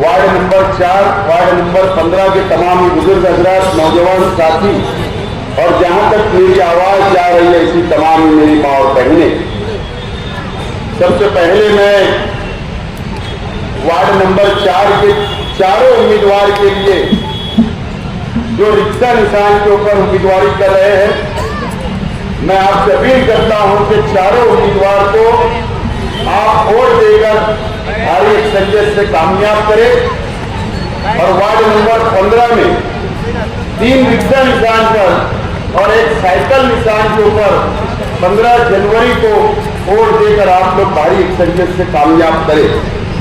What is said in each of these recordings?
Ward number 4, ward number 15 के तमाम बुजुर्ग हजरात, नौजवान साथी और जहां तक मेरी आवाज जा रही है इसी तमाम मेरी माँ और बहनें, सबसे पहले मैं वार्ड नंबर 4 के चारों उम्मीदवार के लिए जो रिक्शा निशान के ऊपर उम्मीदवारी कर रहे हैं, मैं आपसे अपील करता हूं कि चारों उम्मीदवार को आप वोट देकर भारी एक्सचेंज से कामयाब करें और वार्ड नंबर 15 में 3 रिक्शा निशान पर और एक साइकिल निशान के ऊपर 15 जनवरी को वोट देकर आप लोग भारी एक्सचेंज से कामयाब करें।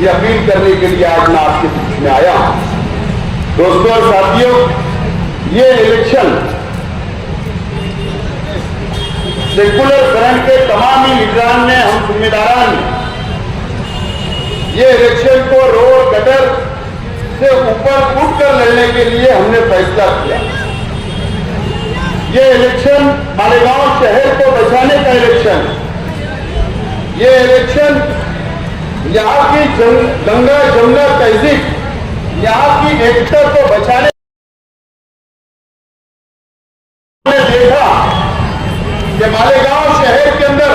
ये अपील करने के लिए आज मैं आपके बीच में आया हूं। दोस्तों और साथियों, ये इलेक्शन सेकुलर फ्रंट के तमाम ही लीडरान ने, हम जिम्मेदारान ने ये इलेक्शन को रोड गटर से ऊपर उठकर लड़ने के लिए हमने फैसला किया। ये इलेक्शन मालेगांव शहर को बचाने का इलेक्शन, ये इलेक्शन यहाँ की गंगा जमुना तहजीब, यहाँ की एकता को बचाने देखा कि मालेगांव शहर के अंदर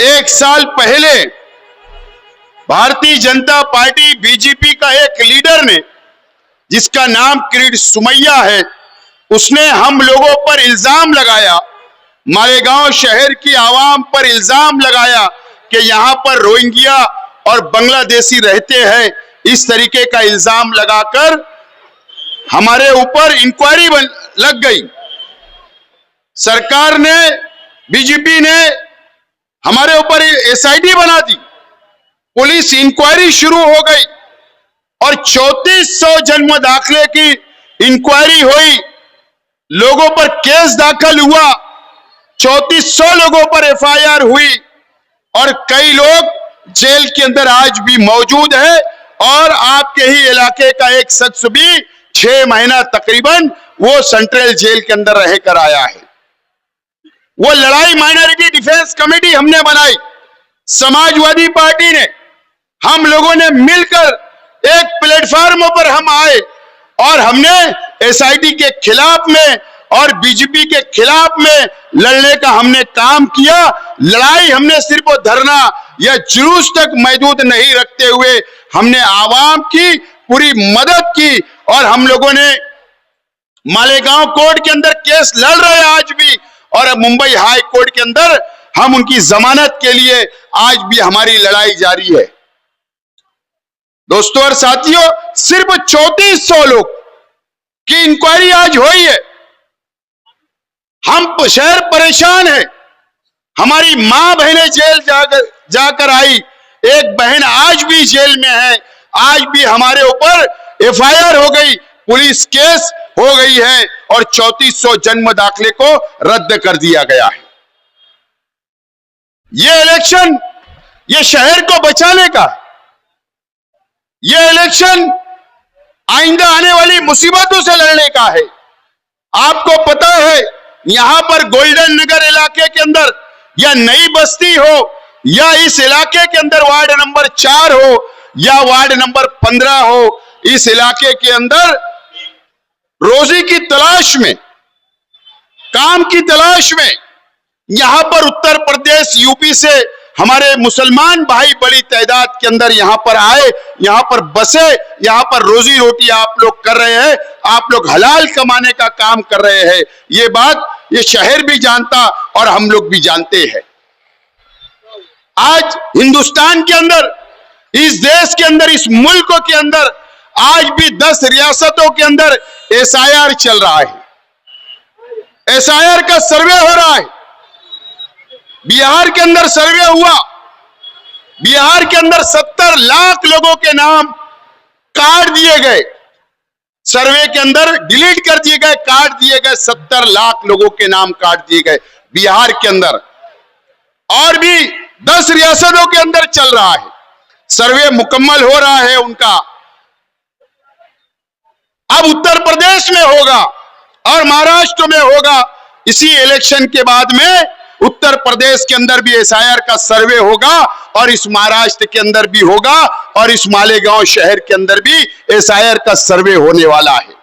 1 साल पहले भारतीय जनता पार्टी बीजेपी का एक लीडर ने, जिसका नाम किरीट सुमैया है, उसने हम लोगों पर इल्जाम लगाया, मालेगांव शहर की आवाम पर इल्जाम लगाया कि यहां पर रोहिंग्या और बांग्लादेशी रहते हैं। इस तरीके का इल्जाम लगाकर हमारे ऊपर इंक्वायरी लग गई। सरकार ने, बीजेपी ने हमारे ऊपर एसआईटी बना दी, पुलिस इंक्वायरी शुरू हो गई और 3400 जन्म दाखिले की इंक्वायरी हुई, लोगों पर केस दाखिल हुआ, 3400 लोगों पर एफआईआर हुई और कई लोग जेल के अंदर आज भी मौजूद है। और आपके ही इलाके का एक शख्स भी 6 महीना तकरीबन वो सेंट्रल जेल के अंदर रहकर आया है। वो लड़ाई माइनॉरिटी डिफेंस कमेटी हमने बनाई, समाजवादी पार्टी ने, हम लोगों ने मिलकर एक प्लेटफॉर्म पर हम आए और हमने एसआईटी के खिलाफ में और बीजेपी के खिलाफ में लड़ने का हमने काम किया। लड़ाई हमने सिर्फ धरना या जुलूस तक महदूद नहीं रखते हुए हमने आवाम की पूरी मदद की और हम लोगों ने मालेगांव कोर्ट के अंदर केस लड़ रहे हैं आज भी, और मुंबई हाई कोर्ट के अंदर हम उनकी जमानत के लिए आज भी हमारी लड़ाई जारी है। दोस्तों और साथियों, सिर्फ 3400 लोग की इंक्वायरी आज हुई है। हम शहर परेशान है, हमारी मां बहनें जेल जाकर आई, एक बहन आज भी जेल में है, आज भी हमारे ऊपर एफआईआर हो गई, पुलिस केस हो गई है और 3400 जन्म दाखिले को रद्द कर दिया गया है। ये इलेक्शन ये शहर को बचाने का, ये इलेक्शन आइंदा आने वाली मुसीबतों से लड़ने का है। आपको पता है, यहां पर गोल्डन नगर इलाके के अंदर या नई बस्ती हो या इस इलाके के अंदर वार्ड नंबर 4 हो या वार्ड नंबर 15 हो, इस इलाके के अंदर रोजी की तलाश में, काम की तलाश में यहां पर उत्तर प्रदेश, यूपी से हमारे मुसलमान भाई बड़ी तादाद के अंदर यहां पर आए, यहां पर बसे, यहां पर रोजी रोटी आप लोग कर रहे हैं, आप लोग हलाल कमाने का काम कर रहे हैं। ये बात ये शहर भी जानता और हम लोग भी जानते हैं। आज हिंदुस्तान के अंदर, इस देश के अंदर, इस मुल्क के अंदर आज भी 10 रियासतों के अंदर एसआईआर चल रहा है, एसआईआर का सर्वे हो रहा है। बिहार के अंदर सर्वे हुआ, बिहार के अंदर 70 लाख लोगों के नाम काट दिए गए, सर्वे के अंदर डिलीट कर दिए गए, काट दिए गए, 70 लाख लोगों के नाम काट दिए गए बिहार के अंदर। और भी 10 रियासतों के अंदर चल रहा है, सर्वे मुकम्मल हो रहा है उनका। अब उत्तर प्रदेश में होगा और महाराष्ट्र में होगा। इसी इलेक्शन के बाद में उत्तर प्रदेश के अंदर भी एसआईआर का सर्वे होगा और इस महाराष्ट्र के अंदर भी होगा और इस मालेगांव शहर के अंदर भी एसआईआर का सर्वे होने वाला है।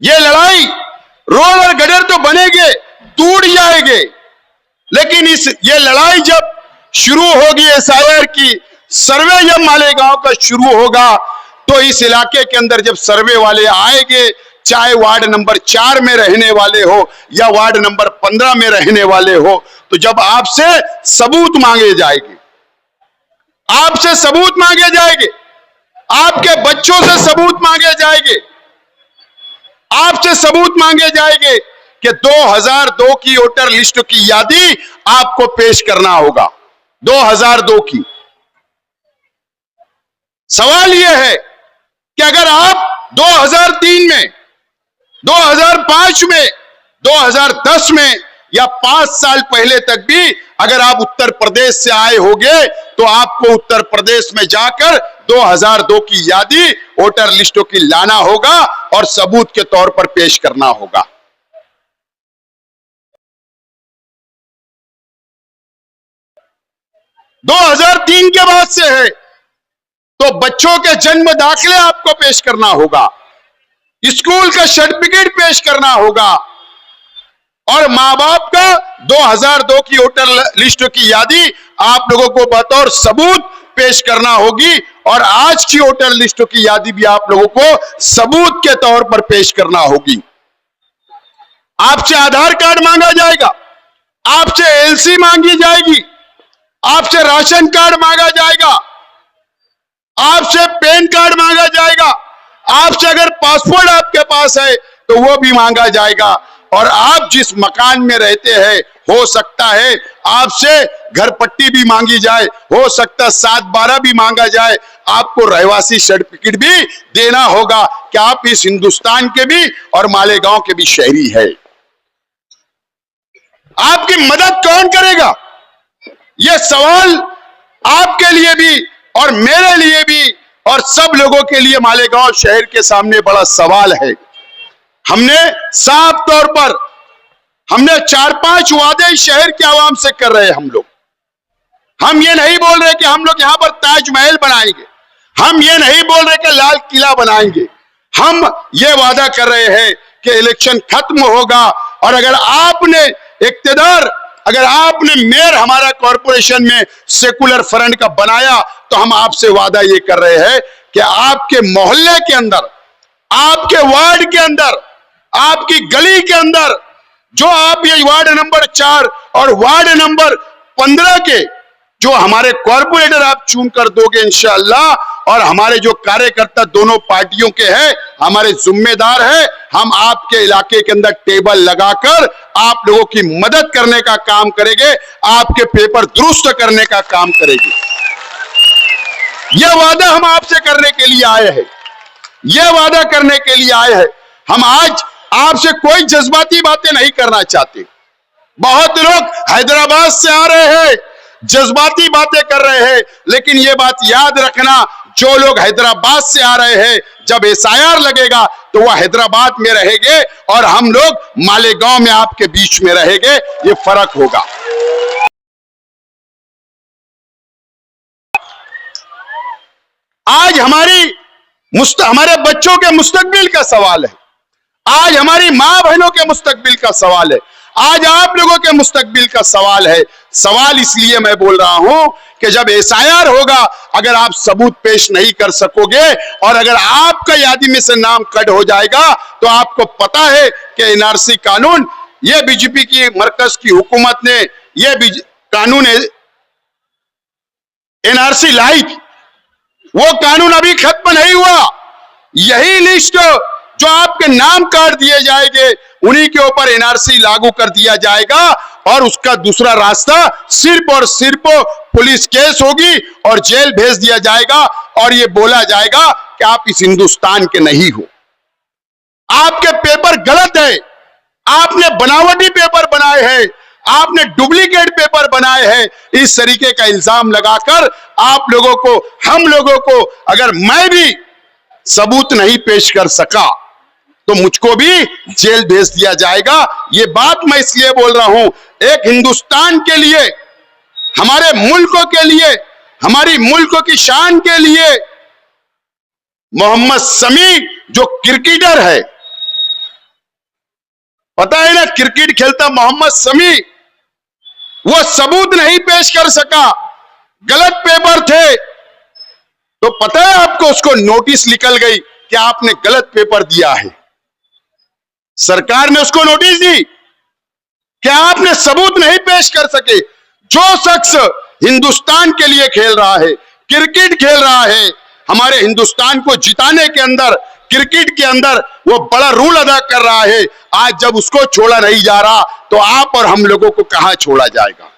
ये लड़ाई, रोड और गटर तो बनेंगे, टूट जाएंगे, लेकिन ये लड़ाई जब शुरू होगी, एसआईआर की सर्वे जब मालेगांव का शुरू होगा, तो इस इलाके के अंदर जब सर्वे वाले आएंगे, चाहे वार्ड नंबर 4 में रहने वाले हो या वार्ड नंबर 15 में रहने वाले हो, तो जब आपसे सबूत मांगे जाएंगे, आपसे सबूत मांगे जाएंगे, आपके बच्चों से सबूत मांगे जाएंगे, आपसे सबूत मांगे जाएंगे कि 2002 की वोटर लिस्ट की यादी आपको पेश करना होगा। 2002 की। सवाल यह है कि अगर आप 2003 में, 2005 में, 2010 में या 5 साल पहले तक भी अगर आप उत्तर प्रदेश से आए होंगे, तो आपको उत्तर प्रदेश में जाकर 2002 की यादी वोटर लिस्टों की लाना होगा और सबूत के तौर पर पेश करना होगा। दो 2003 के बाद से है तो बच्चों के जन्म दाखिले आपको पेश करना होगा, स्कूल का सर्टिफिकेट पेश करना होगा और मां बाप का 2002 की वोटर लिस्ट की यादी आप लोगों को बतौर सबूत पेश करना होगी और आज की वोटर लिस्ट की यादी भी आप लोगों को सबूत के तौर पर पेश करना होगी। आपसे आधार कार्ड मांगा जाएगा, आपसे एलसी मांगी जाएगी, आपसे राशन कार्ड मांगा जाएगा, आपसे पैन कार्ड मांगा जाएगा, आपसे अगर पासपोर्ट आपके पास है तो वो भी मांगा जाएगा और आप जिस मकान में रहते हैं हो सकता है आपसे घर पट्टी भी मांगी जाए, हो सकता है 7/12 भी मांगा जाए, आपको रहवासी सर्टिफिकेट भी देना होगा कि आप इस हिंदुस्तान के भी और मालेगांव के भी शहरी है। आपकी मदद कौन करेगा? यह सवाल आपके लिए भी और मेरे लिए भी और सब लोगों के लिए मालेगांव शहर के सामने बड़ा सवाल है। हमने साफ तौर पर 4-5 वादे शहर के आवाम से कर रहे हैं हम ये नहीं बोल रहे कि हम लोग यहां पर ताजमहल बनाएंगे, हम ये नहीं बोल रहे कि लाल किला बनाएंगे, हम ये वादा कर रहे हैं कि इलेक्शन खत्म होगा और अगर आपने इक्तिदार, अगर आपने मेयर हमारा कॉरपोरेशन में सेकुलर फ्रंट का बनाया तो हम आपसे वादा ये कर रहे हैं कि आपके मोहल्ले के अंदर, आपके वार्ड के अंदर, आपकी गली के अंदर जो आप ये वार्ड नंबर 4 और वार्ड नंबर 15 के जो हमारे कॉर्पोरेटर आप चुन कर दोगे इंशाअल्लाह, और हमारे जो कार्यकर्ता दोनों पार्टियों के हैं हमारे जिम्मेदार है, हम आपके इलाके के अंदर टेबल लगाकर आप लोगों की मदद करने का काम करेंगे, आपके पेपर दुरुस्त करने का काम करेंगे। यह वादा हम आपसे करने के लिए आए हैं, यह वादा करने के लिए आए हैं। हम आज आपसे कोई जज्बाती बातें नहीं करना चाहते। बहुत लोग हैदराबाद से आ रहे हैं, जज्बाती बातें कर रहे हैं, लेकिन यह बात याद रखना, जो लोग हैदराबाद से आ रहे हैं जब एसआईआर लगेगा तो वह हैदराबाद में रहेंगे और हम लोग मालेगांव में आपके बीच में रहेंगे, ये फर्क होगा। आज हमारे बच्चों के मुस्तकबिल का सवाल है, आज हमारी मां बहनों के मुस्तकबिल का सवाल है, आज आप लोगों के मुस्तकबिल का सवाल है। सवाल इसलिए मैं बोल रहा हूं कि जब एसआईआर होगा, अगर आप सबूत पेश नहीं कर सकोगे और अगर आपका यादी में से नाम कट हो जाएगा तो आपको पता है कि एनआरसी कानून, यह बीजेपी की मरकज की हुकूमत ने यह कानून एनआरसी लाई थी, वो कानून अभी खत्म नहीं हुआ। यही लिस्ट जो आपके नाम काट दिए जाएंगे उन्हीं के ऊपर एनआरसी लागू कर दिया जाएगा और उसका दूसरा रास्ता सिर्फ और सिर्फ पुलिस केस होगी और जेल भेज दिया जाएगा और ये बोला जाएगा कि आप इस हिंदुस्तान के नहीं हो, आपके पेपर गलत है, आपने बनावटी पेपर बनाए हैं, आपने डुप्लीकेट पेपर बनाए हैं। इस तरीके का इल्जाम लगाकर आप लोगों को, हम लोगों को, अगर मैं भी सबूत नहीं पेश कर सका तो मुझको भी जेल भेज दिया जाएगा। ये बात मैं इसलिए बोल रहा हूं, एक हिंदुस्तान के लिए, हमारे मुल्क के लिए, हमारी मुल्क की शान के लिए मोहम्मद शमी जो क्रिकेटर है, पता है ना, क्रिकेट खेलता मोहम्मद शमी, वो सबूत नहीं पेश कर सका, गलत पेपर थे, तो पता है आपको, उसको नोटिस निकल गई कि आपने गलत पेपर दिया है। सरकार ने उसको नोटिस दी कि आपने सबूत नहीं पेश कर सके। जो शख्स हिंदुस्तान के लिए खेल रहा है, क्रिकेट खेल रहा है, हमारे हिंदुस्तान को जिताने के अंदर, क्रिकेट के अंदर वो बड़ा रोल अदा कर रहा है, आज जब उसको छोड़ा नहीं जा रहा, तो आप और हम लोगों को कहां छोड़ा जाएगा।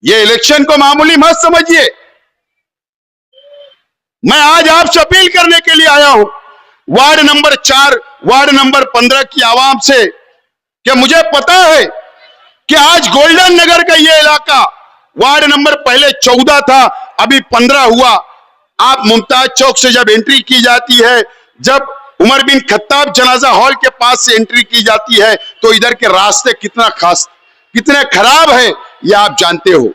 ये इलेक्शन को मामूली मत समझिए। मैं आज आपसे अपील करने के लिए आया हूं, वार्ड नंबर 4, वार्ड नंबर 15 की आवाम से, कि मुझे पता है कि आज गोल्डन नगर का ये इलाका, वार्ड नंबर पहले 14 था, अभी 15 हुआ। आप मुमताज चौक से जब एंट्री की जाती है, जब उमर बिन खत्ताब जनाजा हॉल के पास से एंट्री की जाती है, तो इधर के रास्ते कितने खराब है, ये आप जानते हो।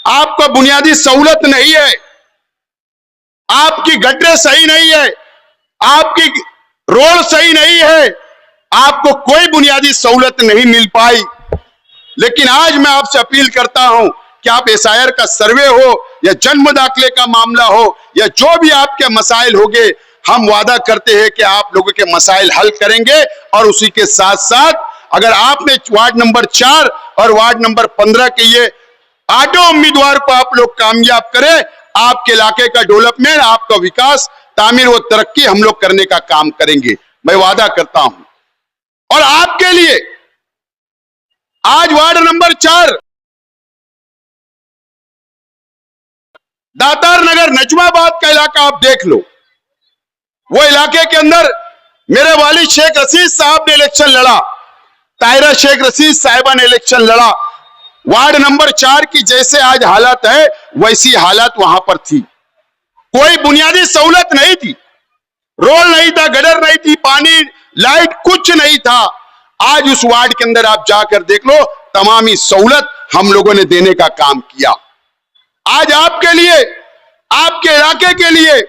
आपको बुनियादी सहूलत नहीं है, आपकी गड्ढे सही नहीं है, आपकी रोड सही नहीं है, आपको कोई बुनियादी सहूलत नहीं मिल पाई। लेकिन आज मैं आपसे अपील करता हूं कि आप एसआईआर का सर्वे हो या जन्म दाखिले का मामला हो या जो भी आपके मसाइल होंगे, हम वादा करते हैं कि आप लोगों के मसाइल हल करेंगे। और उसी के साथ साथ अगर आपने वार्ड नंबर 4 और वार्ड नंबर 15 के ये 8 उम्मीदवार को आप लोग कामयाब करें, आपके इलाके का डेवलपमेंट, आपका विकास, तामीर व तरक्की हम लोग करने का काम करेंगे, मैं वादा करता हूं। और आपके लिए आज वार्ड नंबर 4 दातार नगर नजमाबाद का इलाका आप देख लो। वो इलाके के अंदर मेरे वालिद शेख रशीद साहब ने इलेक्शन लड़ा, ताहिरा शेख रशीद साहिबा ने इलेक्शन लड़ा। वार्ड नंबर 4 की जैसे आज हालत है, वैसी हालत वहां पर थी। कोई बुनियादी सहूलत नहीं थी, रोड नहीं था, गटर नहीं थी, पानी, लाइट कुछ नहीं था। आज उस वार्ड के अंदर आप जाकर देख लो, तमामी सहूलत हम लोगों ने देने का काम किया। आज आपके लिए, आपके इलाके के लिए,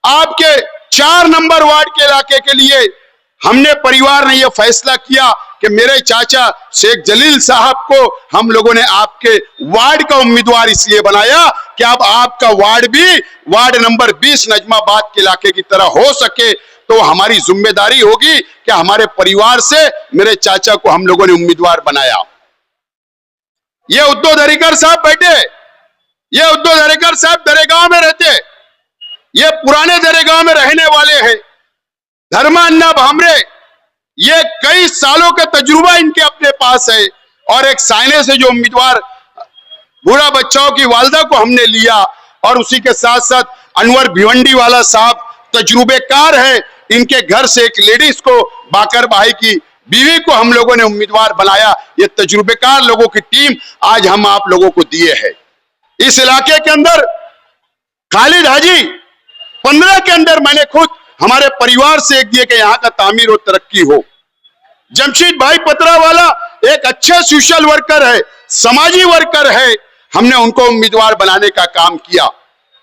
आपके 4 नंबर वार्ड के इलाके के लिए हमने परिवार ने यह फैसला किया कि मेरे चाचा शेख जलील साहब को हम लोगों ने आपके वार्ड का उम्मीदवार इसलिए बनाया कि अब आपका वार्ड भी वार्ड नंबर 20 नजमाबाद के इलाके की तरह हो सके। तो हमारी जिम्मेदारी होगी कि हमारे परिवार से मेरे चाचा को हम लोगों ने उम्मीदवार बनाया। ये उद्धव दरेकर साहब बैठे, ये उद्धव दरेकर साहब दरेगांव में रहते, ये पुराने दरेगांव में रहने वाले हैं। धर्मान्ना भामरे, ये कई सालों का तजुर्बा इनके अपने पास है। और एक साइने से जो उम्मीदवार बूढ़ा बच्चाओं की वालदा को हमने लिया, और उसी के साथ साथ अनवर भिवंडी वाला साहब तजुर्बेकार है, इनके घर से एक लेडीज को, बाकर भाई की बीवी को हम लोगों ने उम्मीदवार बनाया। ये तजुर्बेकार लोगों की टीम आज हम आप लोगों को दिए है। इस इलाके के अंदर खालिद हाजी 15 के अंदर मैंने खुद हमारे परिवार से एक दिए कि यहां का तामीर और तरक्की हो। जमशीद भाई पतरा वाला एक अच्छे सोशल वर्कर है, समाजी वर्कर है, हमने उनको उम्मीदवार बनाने का काम किया।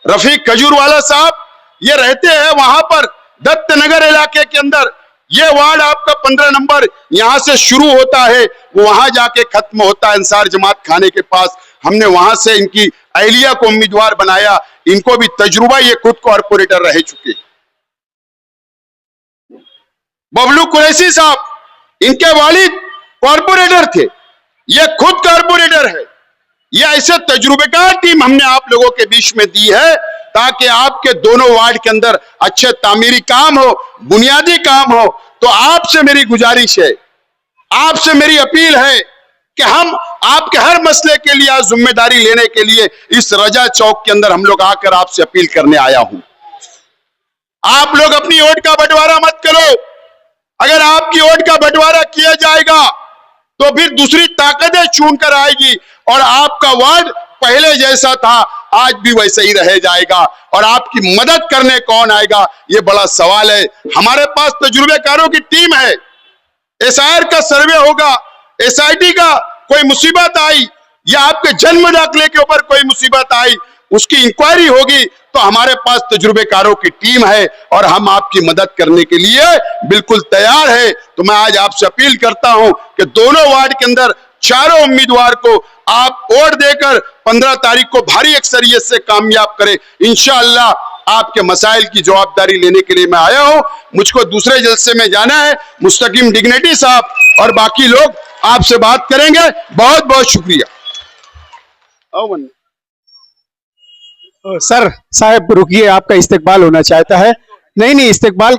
रफीक खजूर वाला साहब ये रहते हैं वहां पर दत्त नगर इलाके के अंदर। ये वार्ड आपका 15 नंबर यहां से शुरू होता है, वो वहां जाके खत्म होता है अंसार जमात खाने के पास। हमने वहां से इनकी अहलिया को उम्मीदवार बनाया। इनको भी तजुर्बा, ये खुद कॉर्पोरेटर रह चुके। बबलू कुरैशी साहब, इनके वालिद कॉर्पोरेटर थे, ये खुद कॉर्पोरेटर है। ये ऐसे तजुर्बेकार टीम हमने आप लोगों के बीच में दी है ताकि आपके दोनों वार्ड के अंदर अच्छे तामीरी काम हो, बुनियादी काम हो। तो आपसे मेरी गुजारिश है, आपसे मेरी अपील है कि हम आपके हर मसले के लिए आज जिम्मेदारी लेने के लिए इस रजा चौक के अंदर हम लोग आकर आपसे अपील करने आया हूं। आप लोग अपनी वोट का बंटवारा मत करो। अगर आपकी वोट का बंटवारा किया जाएगा तो फिर दूसरी ताकतें चुन कर आएगी और आपका वार्ड पहले जैसा था आज भी वैसे ही रह जाएगा। और आपकी मदद करने कौन आएगा, ये बड़ा सवाल है। हमारे पास तजुर्बेकारों की टीम है। एसआईआर का सर्वे होगा, एसआईटी का कोई मुसीबत आई या आपके जन्म दाखिले के ऊपर कोई मुसीबत आई, उसकी इंक्वायरी होगी, तो हमारे पास तजुर्बेकारों की टीम है और हम आपकी मदद करने के लिए बिल्कुल तैयार है। तो मैं आज आपसे अपील करता हूं कि दोनों वार्ड के अंदर चारों उम्मीदवार को आप वोट देकर 15 तारीख को भारी अक्सरियत से कामयाब करें। इंशाअल्लाह आपके मसाइल की जवाबदारी लेने के लिए मैं आया हूं। मुझको दूसरे जलसे में जाना है। मुस्तकीम डिग्नेटी साहब और बाकी लोग आपसे बात करेंगे। बहुत बहुत शुक्रिया। सर साहब रुकिए, आपका इस्तेकबाल होना चाहता है। नहीं नहीं, इस्तेकबाल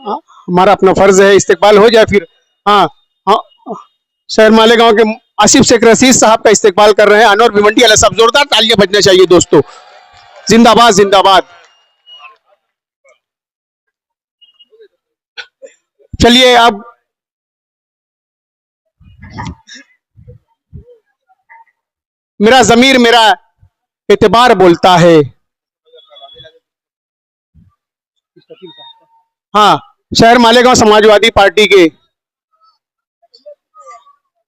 हमारा अपना फर्ज है, इस्तेकबाल हो जाए फिर। हाँ हाँ, शहर मालेगांव के आसिफ शेख रशीद साहब का इस्तेकबाल कर रहे हैं अनवर भिवंडी वाले साहब। जोरदार तालियां बजना चाहिए दोस्तों। जिंदाबाद जिंदाबाद। चलिए अब मेरा जमीर मेरा एतबार बोलता है। हाँ, शहर मालेगांव समाजवादी पार्टी के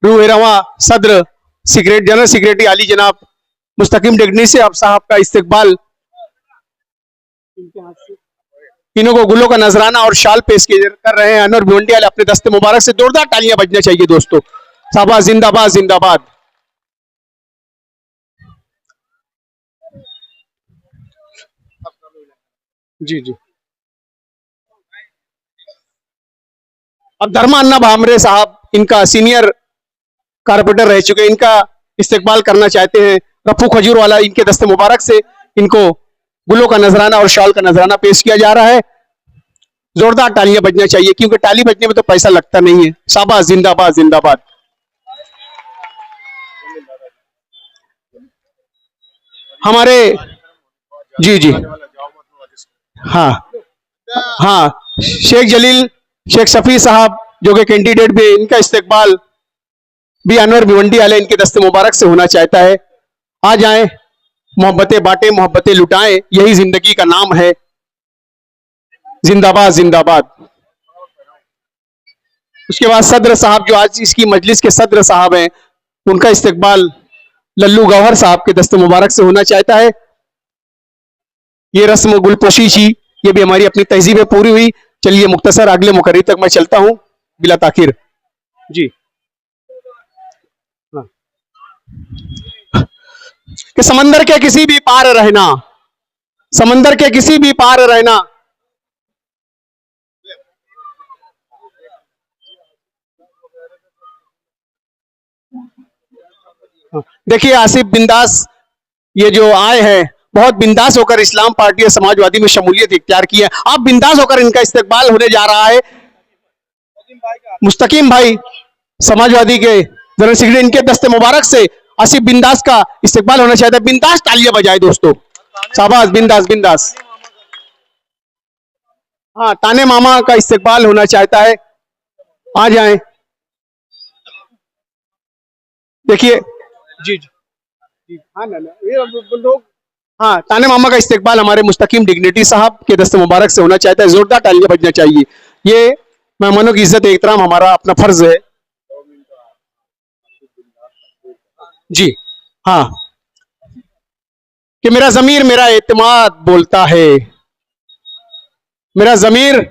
रूहेरवा सदर जनरल सेक्रेटरी आली जनाब मुस्तकीम डिग्नेटी से आप साहब का इस्तकबाल, तीनों को गुलों का नजराना और शाल पेश कर रहे हैं अनवर भिवंडी वाले अपने दस्ते मुबारक से। जोरदार तालियां बजना चाहिए दोस्तों। साहबा जिंदाबाद जिंदाबाद। जी जी। अब धर्मा अन्ना भामरे साहब, इनका सीनियर कारपोरेटर रह चुके, इनका इस्तेकबाल करना चाहते हैं। रफू खजूर वाला इनके दस्ते मुबारक से इनको गुलों का नजराना और शाल का नजराना पेश किया जा रहा है। जोरदार तालियां बजना चाहिए, क्योंकि ताली बजने में तो पैसा लगता नहीं है। शाबाश जिंदाबाद जिंदाबाद। हमारे जी जी हाँ हाँ, शेख जलील शेख शफी साहब जो कि कैंडिडेट भी, इनका इस्तेकबाल भी अनवर भिवंडी वाले इनके दस्ते मुबारक से होना चाहता है। आ जाएं, मोहब्बतें बांटें, मोहब्बतें लुटाएं, यही जिंदगी का नाम है। जिंदाबाद जिंदाबाद। उसके बाद सदर साहब जो आज इसकी मजलिस के सदर साहब हैं, उनका इस्तेकबाल लल्लू गौहर साहब के दस्ते मुबारक से होना चाहता है। ये रस्म गुलपोशी, ये भी हमारी अपनी तहजीब पूरी हुई। चलिए मुख्तसर अगले मुकर्री तक मैं चलता हूं बिला ताखिर। जी हाँ। कि समंदर के किसी भी पार रहना, समंदर के किसी भी पार रहना। देखिए आसिफ बिंदास ये जो आए हैं, बहुत बिंदास होकर इस्लाम पार्टी और समाजवादी में शमूलियत इख्तियार की है। आप बिंदास होकर इनका इस्तेकबाल होने जा रहा है। मुस्तकीम भाई समाजवादी के जनरल सेक्रेटरी, इनके दस्ते मुबारक से आसिफ बिंदास का इस्तेकबाल होना चाहता है। बिंदास तालियां बजाए दोस्तों। शाबाश, बिंदास बिंदास। हाँ, ताने मामा का इस्तेकबाल होना चाहता है। आ जाएं। देखिए जी जी हाँ ना ये लोग, हाँ, ताने मामा का इस्तेकबाल हमारे मुस्तकीम डिग्नेटी साहब के दस्ते मुबारक से होना चाहता है। जोरदार तालियां बजना चाहिए। ये मेहमानों की इज्जत एहतराम हमारा अपना फर्ज है। जी हाँ, कि मेरा जमीर मेरा एतमाद बोलता है, मेरा जमीर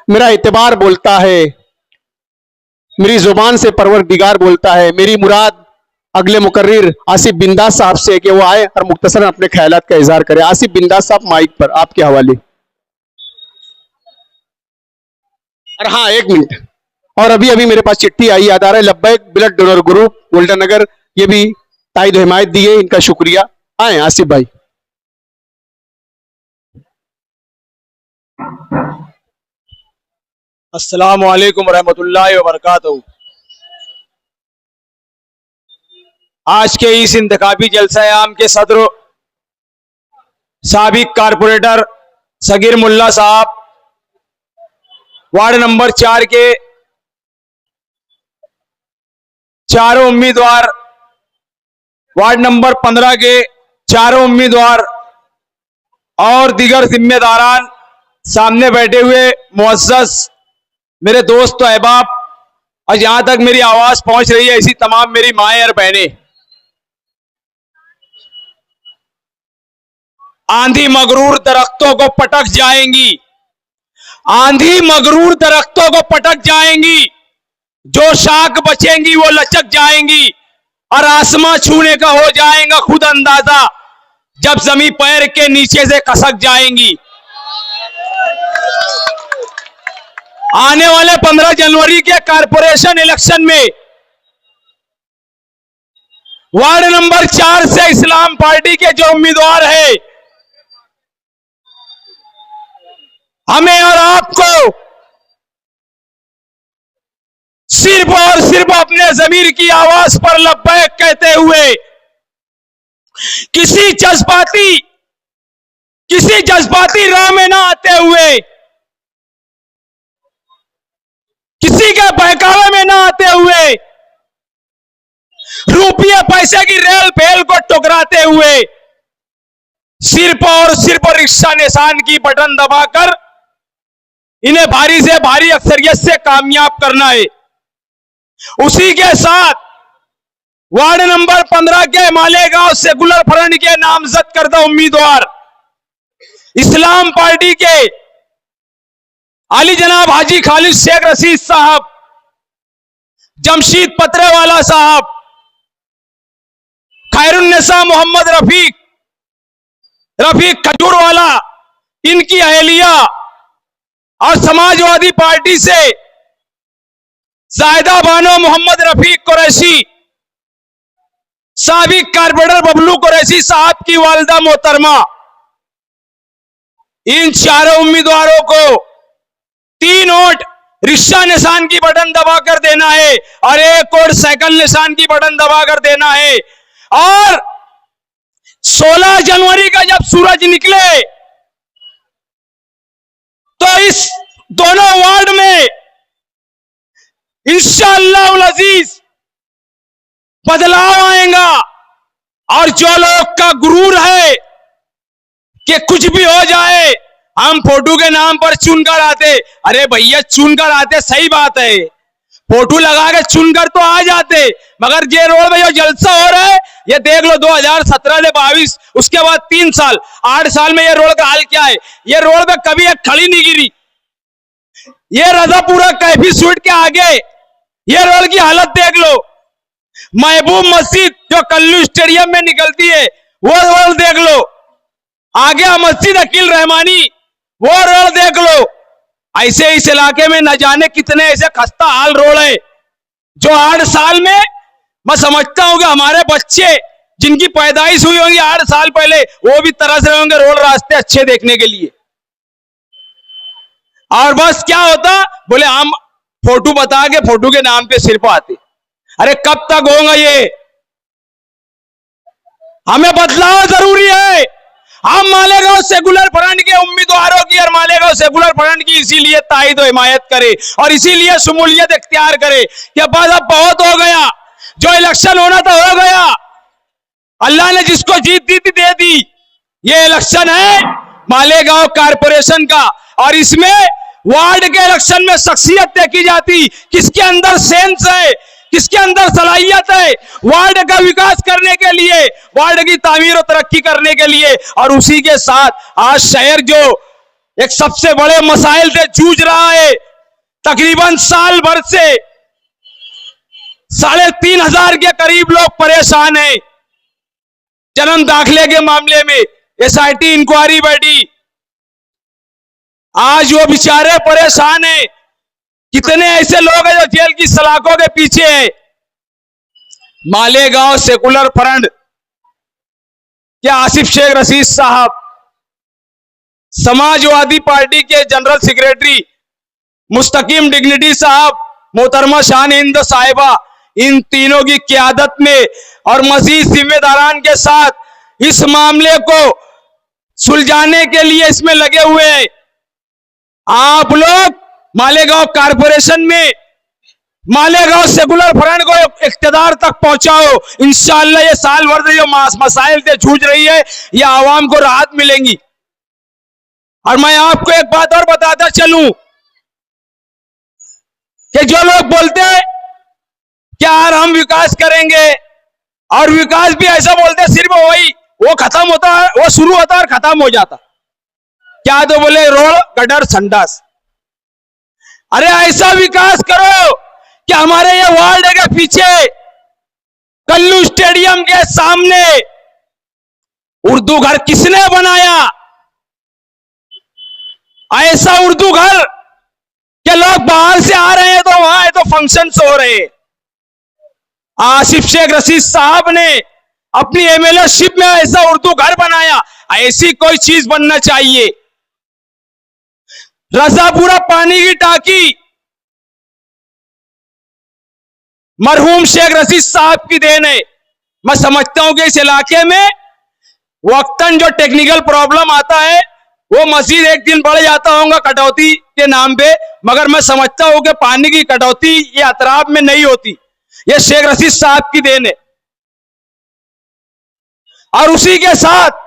मेरा एतबार बोलता है, मेरी जुबान से परवरदिगार बोलता है। मेरी मुराद अगले मुकर्रिर आसिफ बिंदास साहब से कि वो आए और मुख्तसरन अपने ख्यालात का इजहार करें। आसिफ बिंदास साहब माइक पर, आपके हवाले। और हाँ, एक मिनट, और अभी अभी मेरे पास चिट्ठी आई, याद आ रहा है, लब्बैक ब्लड डोनर ग्रुप गोल्डन नगर, ये भी ताइद हिमायत दिए, इनका शुक्रिया। आए आसिफ भाई। अस्सलाम वालेकुम रहमतुल्लाहि व बरकातहू। आज के इस इंतखाबी जलसा आम के सदर साबिक कारपोरेटर सगीर मुल्ला साहब, वार्ड नंबर 4 के चारों उम्मीदवार, वार्ड नंबर 15 के चारों उम्मीदवार और दीगर जिम्मेदारान, सामने बैठे हुए मुअज़्ज़ज़ मेरे दोस्त अहबाब, और जहां तक मेरी आवाज पहुंच रही है ऐसी तमाम मेरी माएं और बहनें, आंधी मगरूर दरख्तों को पटक जाएंगी, आंधी मगरूर दरख्तों को पटक जाएंगी, जो शाख बचेंगी वो लचक जाएंगी, और आसमां छूने का हो जाएगा खुद अंदाजा जब जमीन पैर के नीचे से खसक जाएंगी। आने वाले 15 जनवरी के कारपोरेशन इलेक्शन में वार्ड नंबर 4 से इस्लाम पार्टी के जो उम्मीदवार है, हमें और आपको सिर्फ और सिर्फ अपने ज़मीर की आवाज पर लब्बैक कहते हुए किसी जज्बाती राह में ना आते हुए, किसी के बहकावे में ना आते हुए, रुपये पैसे की रेल फेल को टुकराते हुए सिर्फ और सिर्फ रिक्शा निशान की बटन दबाकर इन्हें भारी से भारी अक्सरियत से कामयाब करना है। उसी के साथ वार्ड नंबर 15 के मालेगांव सेकुलर फ्रंट के नामजद करदा उम्मीदवार इस्लाम पार्टी के आली जनाब हाजी खालिद शेख रशीद साहब, जमशीद पत्रेवाला साहब, खैरुन्निसा मोहम्मद रफीक खजूरवाला, इनकी अहलिया, और समाजवादी पार्टी से जायदा बानो मोहम्मद रफीक कुरैशी, साबिक कारपोरेटर बबलू कुरैशी साहब की वालिदा मोहतरमा, इन चारों उम्मीदवारों को 3 वोट रिक्शा निशान की बटन दबाकर देना है और 1 वोट साइकिल निशान की बटन दबाकर देना है। और 16 जनवरी का जब सूरज निकले तो इस दोनों वार्ड में इंशाअल्लाह अजीज बदलाव आएगा। और जो लोग का गुरूर है कि कुछ भी हो जाए हम फोटो के नाम पर चुनकर आते, अरे भैया चुनकर आते सही बात है, फोटो लगा के चुनकर तो आ जाते, मगर ये रोड में जो जलसा हो रहा है ये देख लो 2017 से 22, उसके बाद 3 साल 8 साल में ये रोड का हाल क्या है। ये रोड पे कभी एक खड़ी नहीं गिरी। ये रजापुरा कैफी स्वीट के आगे ये रोड की हालत देख लो, महबूब मस्जिद जो कल्लू स्टेडियम में निकलती है वो रोड देख लो, आगे मस्जिद अकील रहमानी वो रोड देख लो। ऐसे इस इलाके में न जाने कितने ऐसे खस्ता हाल रोड है जो 8 साल में मैं समझता हूं कि हमारे बच्चे जिनकी पैदाइश हुई होंगी 8 साल पहले वो भी तरस रहे होंगे रोड रास्ते अच्छे देखने के लिए। और बस क्या होता, बोले हम फोटो बता के फोटो के नाम पे सिर्फ आते। अरे कब तक होगा ये? हमें बदलाव जरूरी है। हम मालेगांव सेकुलर फ्रंट के उम्मीदवारों की और मालेगांव सेकुलर फ्रंट की इसीलिए ताईद और हिमायत करे और इसीलिए शमूलियत इख्तियार करे कि बस अब बहुत हो गया, जो इलेक्शन होना था हो गया, अल्लाह ने जिसको जीत दी थी दे दी। ये इलेक्शन है मालेगांव कारपोरेशन का और इसमें वार्ड के इलेक्शन में शख्सियत देखी जाती, किसके अंदर सेंस है, किसके अंदर सलाहियत है वार्ड का विकास करने के लिए, वार्ड की तामीर और तरक्की करने के लिए। और उसी के साथ आज शहर जो एक सबसे बड़े मसाइल से जूझ रहा है, तकरीबन साल भर से 3,500 के करीब लोग परेशान हैं। जन्म दाखिले के मामले में SIT इंक्वायरी बैठी, आज वो बेचारे परेशान हैं। कितने ऐसे लोग हैं जो जेल की सलाखों के पीछे हैं। मालेगांव सेकुलर फ्रंट के आसिफ शेख रशीद साहब, समाजवादी पार्टी के जनरल सेक्रेटरी मुस्तकीम डिग्निटी साहब, मोहतरमा शान हिंद साहिबा, इन तीनों की क़यादत में और मजीद जिम्मेदारान के साथ इस मामले को सुलझाने के लिए इसमें लगे हुए हैं। आप लोग मालेगांव कारपोरेशन में मालेगांव सेकुलर फ्रंट को इख्तिदार तक पहुंचाओ। इंशाअल्लाह ये साल भर जो मसाइल से जूझ रही है, ये आवाम को राहत मिलेंगी। और मैं आपको एक बात और बताता चलूं कि जो लोग बोलते हैं कि यार हम विकास करेंगे, और विकास भी ऐसा बोलते हैं सिर्फ वही वो खत्म होता है, वो शुरू होता है और खत्म हो जाता। क्या तो बोले रोड गटर संडास। अरे ऐसा विकास करो कि हमारे ये वार्ड के पीछे कल्लू स्टेडियम के सामने उर्दू घर किसने बनाया? ऐसा उर्दू घर कि लोग बाहर से आ रहे हैं तो वहां तो फंक्शन हो रहे हैं। आसिफ शेख रशीद साहब ने अपनी एमएलए-शिप में ऐसा उर्दू घर बनाया। ऐसी कोई चीज बनना चाहिए। रजापुरा पानी की टाकी मरहूम शेख रशीद साहब की देन है। मैं समझता हूं कि इस इलाके में वक्तन जो टेक्निकल प्रॉब्लम आता है वो मजीद एक दिन बढ़ जाता होगा कटौती के नाम पे, मगर मैं समझता हूं कि पानी की कटौती ये अतराफ में नहीं होती, ये शेख रशीद साहब की देन है। और उसी के साथ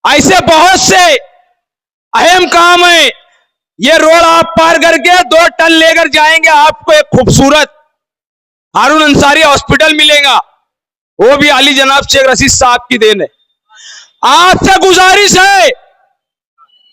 ऐसे बहुत से अहम काम है। ये रोड आप पार करके 2 टन लेकर जाएंगे, आपको एक खूबसूरत हारून अंसारी हॉस्पिटल मिलेगा, वो भी अली जनाब शेख रशीद साहब की देन है। आपसे गुजारिश है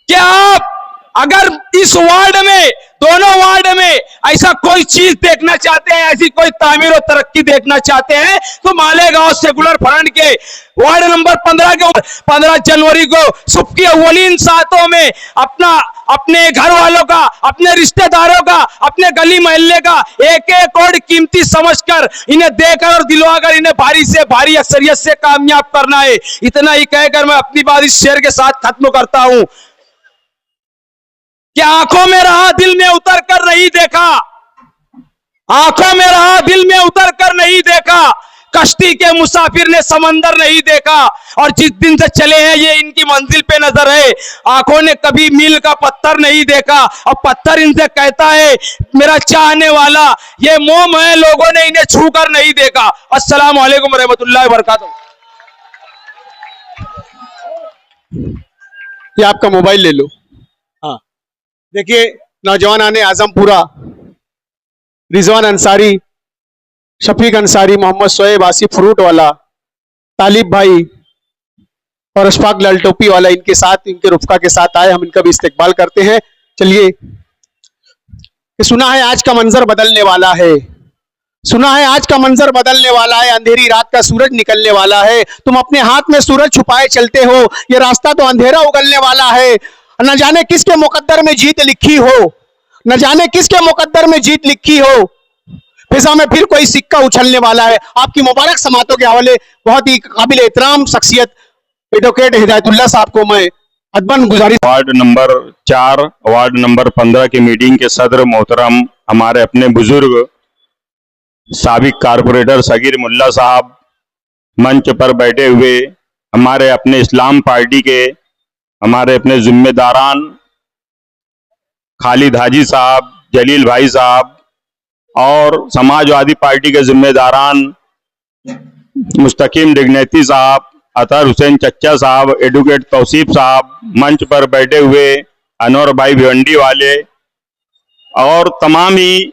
कि आप अगर इस वार्ड में, दोनों वार्ड में ऐसा कोई चीज देखना चाहते हैं, ऐसी कोई तामीर और तरक्की देखना चाहते हैं, तो मालेगांव सेकुलर फ्रंट के वार्ड नंबर 15 के 15 जनवरी को सुबह की अव्वलीन सातों में अपने घर वालों का, अपने रिश्तेदारों का, अपने गली मोहल्ले का एक एक और कीमती समझकर इन्हें देकर और दिलवाकर इन्हें भारी से भारी अक्सरियत से कामयाब करना है। इतना ही कहकर मैं अपनी बात इस शेर के साथ खत्म करता हूं कि आंखों में रहा दिल में उतर कर नहीं देखा, आंखों में रहा दिल में उतर कर नहीं देखा, कश्ती के मुसाफिर ने समंदर नहीं देखा, और जिस दिन से चले हैं ये इनकी मंजिल पे नजर है। आंखों ने कभी मील का पत्थर नहीं देखा, और पत्थर इनसे कहता है मेरा चाहने वाला, ये मोम है, लोगों ने इन्हें छू कर नहीं देखा। अस्सलाम वालेकुम रहमतुल्लाहि व बरकातहू। ये आपका मोबाइल ले लो। हाँ, देखिए, नौजवान आने आजमपुरा, रिजवान अंसारी, शफीक अंसारी, मोहम्मद शोएब, आसिफ फ्रूट वाला, तालिब भाई और अशफाक लाल टोपी वाला इनके साथ, इनके रुफका के साथ आए। हम इनका भी इस्तकबाल करते हैं। चलिए, सुना है आज का मंजर बदलने वाला है, सुना है आज का मंजर बदलने वाला है, अंधेरी रात का सूरज निकलने वाला है, तुम अपने हाथ में सूरज छुपाए चलते हो, ये रास्ता तो अंधेरा उगलने वाला है। न जाने किसके मुकद्दर में जीत लिखी हो, न जाने किसके मुकद्दर में जीत लिखी हो, फिजा में फिर कोई सिक्का उछलने वाला है। आपकी मुबारक समातों के हवाले बहुत ही काबिल एहतराम शख्सियत एडवोकेट हिदायतुल्लाह साहब को मैं अदबन गुजारिश। वार्ड नंबर 4, वार्ड नंबर 15 की मीटिंग के सदर मोहतरम हमारे अपने बुजुर्ग साबिक कारपोरेटर सगीर मुल्ला साहब, मंच पर बैठे हुए हमारे अपने इस्लाम पार्टी के हमारे अपने जिम्मेदारान खालिद हाजी साहब, जलील भाई साहब, और समाजवादी पार्टी के जिम्मेदारान मुस्तकीम डिग्नेती साहब, अतहर हुसैन चच्चा साहब, एडवोकेट तौसीफ साहब, मंच पर बैठे हुए अनवर भाई भिवंडी वाले और तमाम ही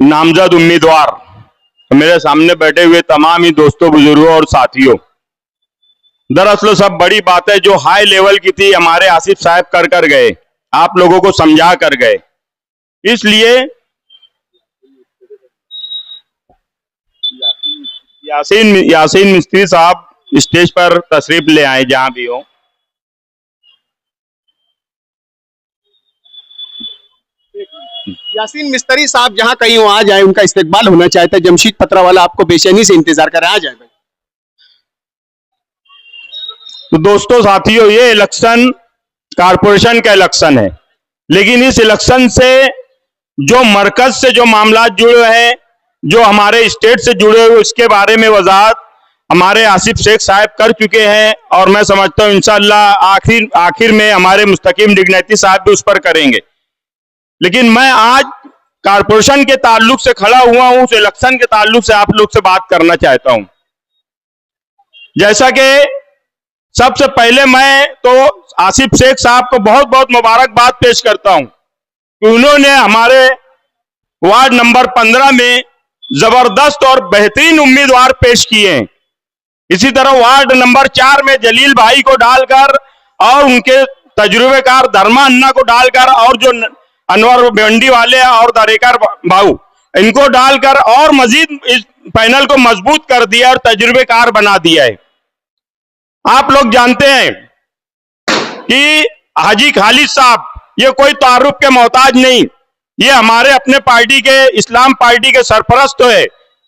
नामजद उम्मीदवार, मेरे सामने बैठे हुए तमाम ही दोस्तों, बुजुर्गों और साथियों। दरअसल सब बड़ी बातें जो हाई लेवल की थी हमारे आसिफ साहब कर गए, आप लोगों को समझा कर गए। इसलिए यासीन मिस्त्री साहब स्टेज पर तशरीफ ले आए जहां भी हो। यासीन मिस्त्री साहब जहां कहीं हो आ जाए, उनका इस्तकबाल होना चाहता है। जमशीद पतरावाला आपको बेचैनी से इंतजार कर रहा है, आ जाए भाई। तो दोस्तों साथियों, ये इलेक्शन कारपोरेशन का इलेक्शन है, लेकिन इस इलेक्शन से जो मरकज से जो मामला जुड़े हैं, जो हमारे स्टेट से जुड़े हुए, उसके बारे में वजाहत हमारे आसिफ शेख साहब कर चुके हैं, और मैं समझता हूं इंशाअल्लाह आखिर में हमारे मुस्तकीम डिग्नेती साहब भी उस पर करेंगे। लेकिन मैं आज कारपोरेशन के ताल्लुक से खड़ा हुआ हूं, उस इलेक्शन के ताल्लुक से आप लोग से बात करना चाहता हूं। जैसा कि सबसे पहले मैं तो आसिफ शेख साहब को बहुत बहुत मुबारकबाद पेश करता हूं कि उन्होंने हमारे वार्ड नंबर 15 में जबरदस्त और बेहतरीन उम्मीदवार पेश किए हैं। इसी तरह वार्ड नंबर 4 में जलील भाई को डालकर और उनके तजुर्बेकार धर्मा अन्ना को डालकर और जो अनवर भिवंडी वाले और दरेकर भाऊ इनको डालकर और मजीद इस पैनल को मजबूत कर दिया और तजुर्बेकार बना दिया है। आप लोग जानते हैं कि हाजी खालिद साहब ये कोई तारुफ के मोहताज नहीं, ये हमारे अपने पार्टी के इस्लाम पार्टी के सरपरस्त है।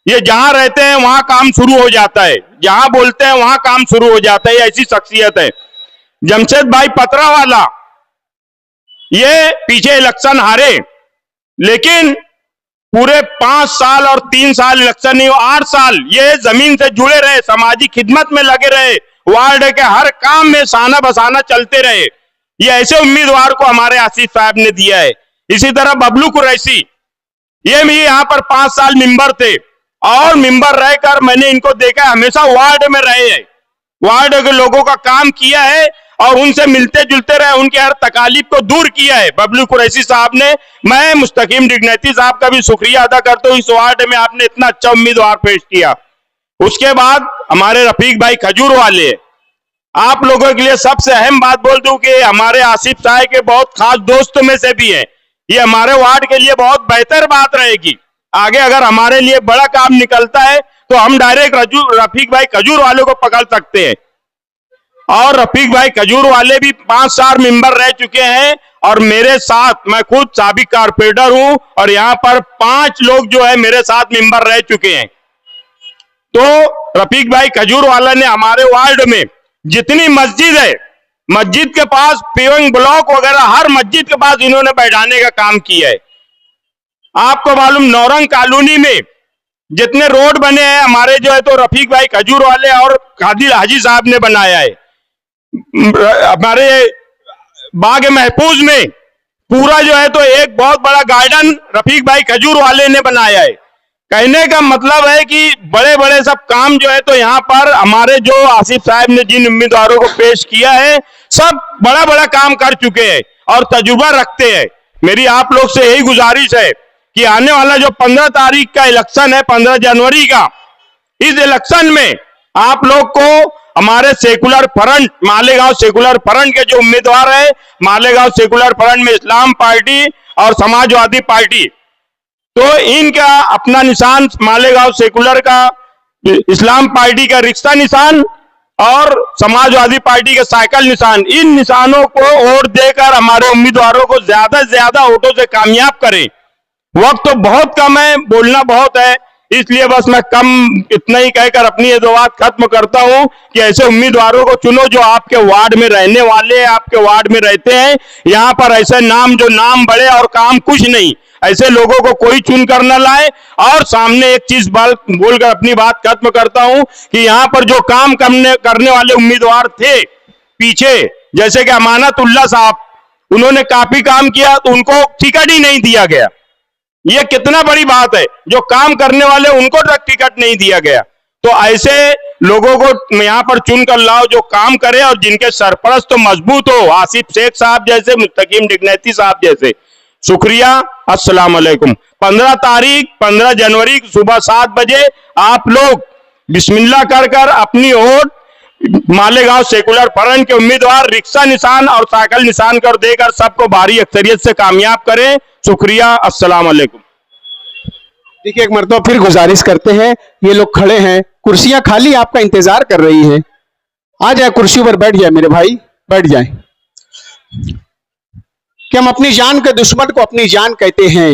ये जहां रहते हैं वहां काम शुरू हो जाता है, जहां बोलते हैं वहां काम शुरू हो जाता है, ये ऐसी शख्सियत है। जमशेद भाई पतरा वाला ये पीछे इलेक्शन हारे, लेकिन पूरे 5 साल और 3 साल इलेक्शन नहीं, 8 साल ये जमीन से जुड़े रहे, समाजी खिदमत में लगे रहे, वार्ड के हर काम में साना बसाना चलते रहे। ये ऐसे उम्मीदवार को हमारे आसिफ साहब ने दिया है। इसी तरह बबलू कुरैशी ये भी यहाँ पर 5 साल मेंबर थे और मेंबर रहकर मैंने इनको देखा, हमेशा वार्ड में रहे हैं, वार्ड के लोगों का काम किया है और उनसे मिलते जुलते रहे, उनके हर तकालीफ को दूर किया है बबलू कुरैशी साहब ने। मैं मुस्तकीम डिग्नेती साहब का भी शुक्रिया अदा करता हूँ, इस वार्ड में आपने इतना अच्छा उम्मीदवार पेश किया। उसके बाद हमारे रफीक भाई खजूर वाले, आप लोगों के लिए सबसे अहम बात बोल दूं कि हमारे आसिफ साहब के बहुत खास दोस्त में से भी हैं। ये हमारे वार्ड के लिए बहुत बेहतर बात रहेगी। आगे अगर हमारे लिए बड़ा काम निकलता है तो हम डायरेक्ट रफीक भाई खजूर वाले को पकड़ सकते हैं। और रफीक भाई खजूर वाले भी 5 साल मेंबर रह चुके हैं और मेरे साथ, मैं खुद साबिक कारपोरेटर हूं और यहाँ पर 5 लोग जो है मेरे साथ मेंबर रह चुके हैं। तो रफीक भाई खजूर वाला ने हमारे वार्ड में जितनी मस्जिद है, मस्जिद के पास पेविंग ब्लॉक वगैरह हर मस्जिद के पास इन्होंने बैठाने का काम किया है। आपको मालूम नौरंग कॉलोनी में जितने रोड बने हैं हमारे जो है तो रफीक भाई खजूर वाले और कादिर हाजी साहब ने बनाया है। हमारे बाग महफूज में पूरा जो है तो एक बहुत बड़ा गार्डन रफीक भाई खजूर वाले ने बनाया है। कहने का मतलब है कि बड़े बड़े सब काम जो है तो यहाँ पर हमारे जो आसिफ साहब ने जिन उम्मीदवारों को पेश किया है सब बड़ा बड़ा काम कर चुके हैं और तजुर्बा रखते हैं। मेरी आप लोग से यही गुजारिश है कि आने वाला जो 15 तारीख का इलेक्शन है, 15 जनवरी का, इस इलेक्शन में आप लोग को हमारे secular front, Malegaon secular front के जो उम्मीदवार है, मालेगांव सेकुलर फ्रंट में इस्लाम पार्टी और समाजवादी पार्टी, तो इनका अपना निशान मालेगांव सेकुलर का इस्लाम पार्टी का रिक्शा निशान और समाजवादी पार्टी का साइकिल निशान, इन निशानों को वोट देकर हमारे उम्मीदवारों को ज्यादा से ज्यादा वोटों से कामयाब करें। वक्त तो बहुत कम है, बोलना बहुत है, इसलिए बस मैं कम इतना ही कहकर अपनी ये 2 बात खत्म करता हूं कि ऐसे उम्मीदवारों को चुनो जो आपके वार्ड में रहने वाले, आपके वार्ड में रहते हैं। यहाँ पर ऐसे नाम जो नाम बड़े और काम कुछ नहीं, ऐसे लोगों को कोई चुनकर न लाए। और सामने एक चीज बोलकर अपनी बात खत्म करता हूं कि यहाँ पर जो काम करने वाले उम्मीदवार थे पीछे, जैसे कि अमानतुल्लाह साहब, उन्होंने काफी काम किया तो उनको टिकट ही नहीं दिया गया। ये कितना बड़ी बात है, जो काम करने वाले उनको टिकट नहीं दिया गया। तो ऐसे लोगों को यहाँ पर चुनकर लाओ जो काम करे और जिनके सरपरस्त तो मजबूत हो, आसिफ शेख साहब जैसे, मुस्तकीम डिग्नेती साहब जैसे। शुक्रिया, अस्सलाम वालेकुम। 15 तारीख 15 जनवरी सुबह 7 बजे आप लोग बिस्मिल्लाह कर अपनी वोट मालेगांव सेकुलर फ्रंट के उम्मीदवार रिक्शा निशान और साइकिल निशान कर देकर सबको भारी अक्सरियत से कामयाब करें। शुक्रिया, अस्सलाम वालेकुम। देखिए, एक मरतबा फिर गुजारिश करते हैं, ये लोग खड़े हैं, कुर्सियां खाली आपका इंतजार कर रही है, आ जाए कुर्सी पर बैठ जाए मेरे भाई, बैठ जाए। कि हम अपनी जान के दुश्मन को अपनी जान कहते हैं,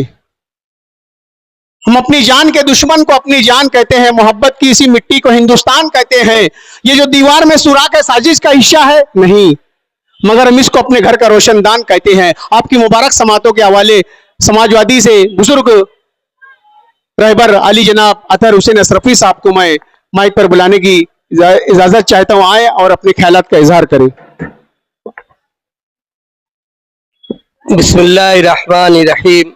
हम अपनी जान के दुश्मन को अपनी जान कहते हैं, मोहब्बत की इसी मिट्टी को हिंदुस्तान कहते हैं। ये जो दीवार में सुराख है साजिश का हिस्सा है नहीं, मगर हम इसको अपने घर का रोशनदान कहते हैं। आपकी मुबारक समातों के हवाले समाजवादी से बुजुर्ग रहबर अली जनाब अतहर हुसैन अशरफी साहब को मैं माइक पर बुलाने की इजाजत चाहता हूं, आए और अपने ख्यालात का इजहार करें। बिस्मिल्लाहिर्रहमानिर्रहीम।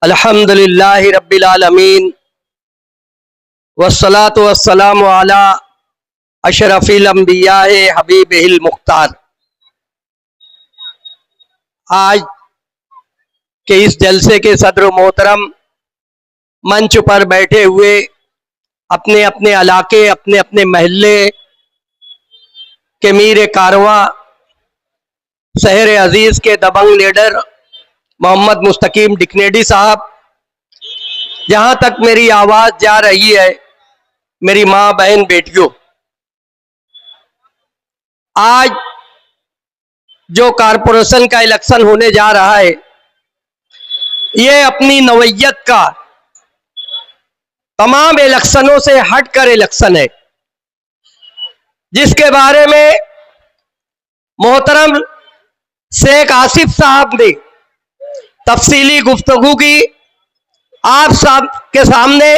अल्हम्दुलिल्लाहि रब्बिल आलमीन वस्सलातु वस्सलामु अला अशरफिल अंबियाए हबीबिल मुख्तार। आज के इस जलसे के सदर मोहतरम मंच पर बैठे हुए अपने अपने इलाके, अपने अपने महल्ले के मीर कारवां शहर अजीज के दबंग लीडर मोहम्मद मुस्तकीम डिकनेडी साहब, जहां तक मेरी आवाज जा रही है, मेरी मां बहन बेटियों, आज जो कारपोरेशन का इलेक्शन होने जा रहा है, ये अपनी नौयत का तमाम इलेक्शनों से हटकर इलेक्शन है, जिसके बारे में मोहतरम शेख आसिफ साहब ने तफसीली गुफ्तगू की, आप सब के सामने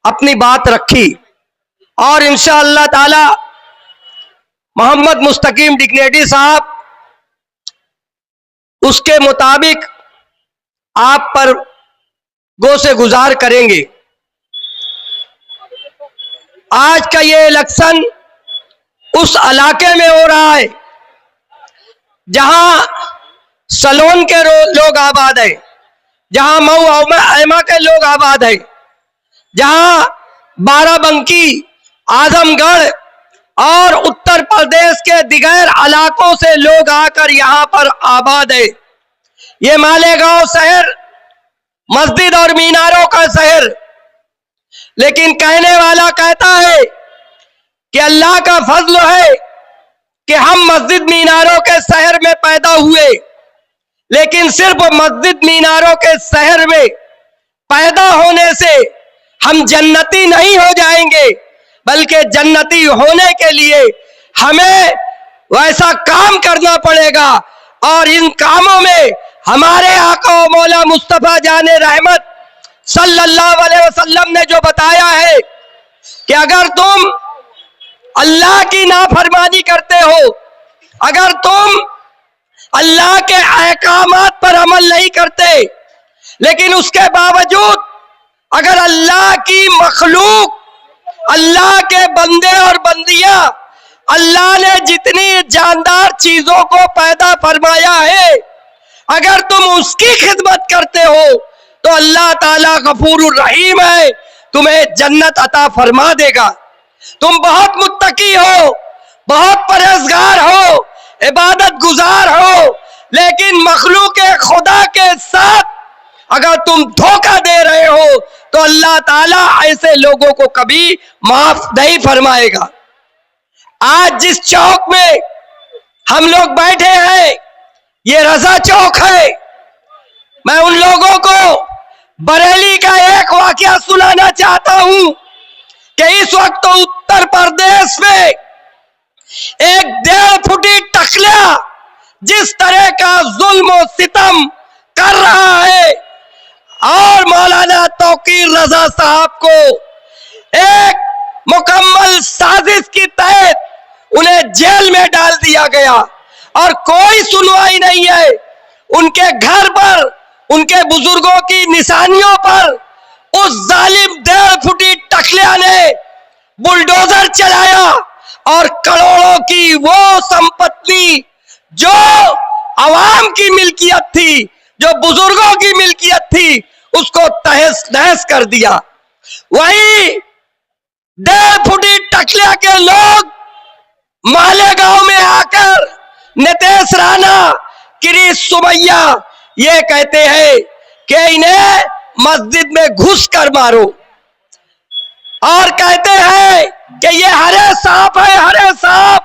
अपनी बात रखी और इंशाअल्लाह ताला मोहम्मद मुस्तकीम डिकनेडी साहब उसके मुताबिक आप पर गो से गुजार करेंगे। आज का ये इलेक्शन उस इलाके में हो रहा है जहां सलोन के लोग आबाद है, जहां मऊ ऐमा के लोग आबाद है, जहां बाराबंकी, आजमगढ़ और उत्तर प्रदेश के दिगर इलाकों से लोग आकर यहां पर आबाद है। ये मालेगांव शहर मस्जिद और मीनारों का शहर, लेकिन कहने वाला कहता है कि अल्लाह का फजल है कि हम मस्जिद मीनारों के शहर में पैदा हुए, लेकिन सिर्फ मस्जिद मीनारों के शहर में पैदा होने से हम जन्नती नहीं हो जाएंगे, बल्कि जन्नती होने के लिए हमें वैसा काम करना पड़ेगा। और इन कामों में हमारे आका और मौला मुस्तफा जाने रहमत सल्लल्लाहु अलैहि वसल्लम ने जो बताया है कि अगर तुम अल्लाह की नाफरमानी करते हो, अगर तुम अल्लाह के अहकामात पर अमल नहीं करते, लेकिन उसके बावजूद अगर अल्लाह की मखलूक, अल्लाह के बंदे और बंदियां, अल्लाह ने जितनी जानदार चीजों को पैदा फरमाया है, अगर तुम उसकी खिदमत करते हो तो अल्लाह ताला गफूरुर रहीम है, तुम्हें जन्नत अता फरमा देगा। तुम बहुत मुत्तकी हो, बहुत परहेजगार हो, इबादत गुजार हो, लेकिन मखलूक खुदा के साथ अगर तुम धोखा दे रहे हो तो अल्लाह ताला ऐसे लोगों को कभी माफ नहीं फरमाएगा। आज जिस चौक में हम लोग बैठे हैं, ये रजा चौक है। मैं उन लोगों को बरेली का एक वाकया सुनाना चाहता हूं कि इस वक्त तो उत्तर प्रदेश में एक 1.5 फुटी टकला जिस तरह का जुल्म और सितम कर रहा है, और मौलाना तौकीर रजा साहब को एक मुकम्मल साजिश के तहत उन्हें जेल में डाल दिया गया और कोई सुनवाई नहीं है। उनके घर पर, उनके बुजुर्गों की निशानियों पर उस जालिम 1.5 फुटी टकलिया ने बुलडोजर चलाया और करोड़ों की वो संपत्ति जो आवाम की मिल्कियत थी, जो बुजुर्गों की मिल्कियत थी, उसको तहस नहस कर दिया। वही 1.5 फुटी टकलिया के लोग मालेगांव में आकर नितेश राणा, किरीश सुमैया ये कहते हैं कि इन्हें मस्जिद में घुस कर मारो, और कहते हैं कि ये हरे सांप है, हरे सांप,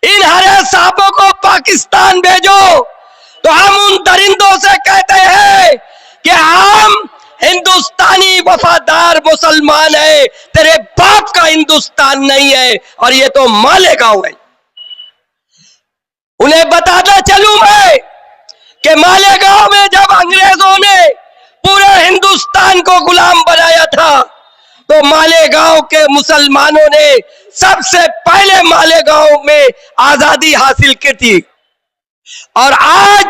इन हरे सांपों को पाकिस्तान भेजो। तो हम उन दरिंदों से कहते हैं कि हम हिंदुस्तानी वफादार मुसलमान है, तेरे बाप का हिंदुस्तान नहीं है, और ये तो मालेगांव है। उन्हें बताना चलूं मैं कि मालेगांव में जब अंग्रेजों ने पूरे हिंदुस्तान को गुलाम बनाया था, तो मालेगांव के मुसलमानों ने सबसे पहले मालेगांव में आजादी हासिल की थी। और आज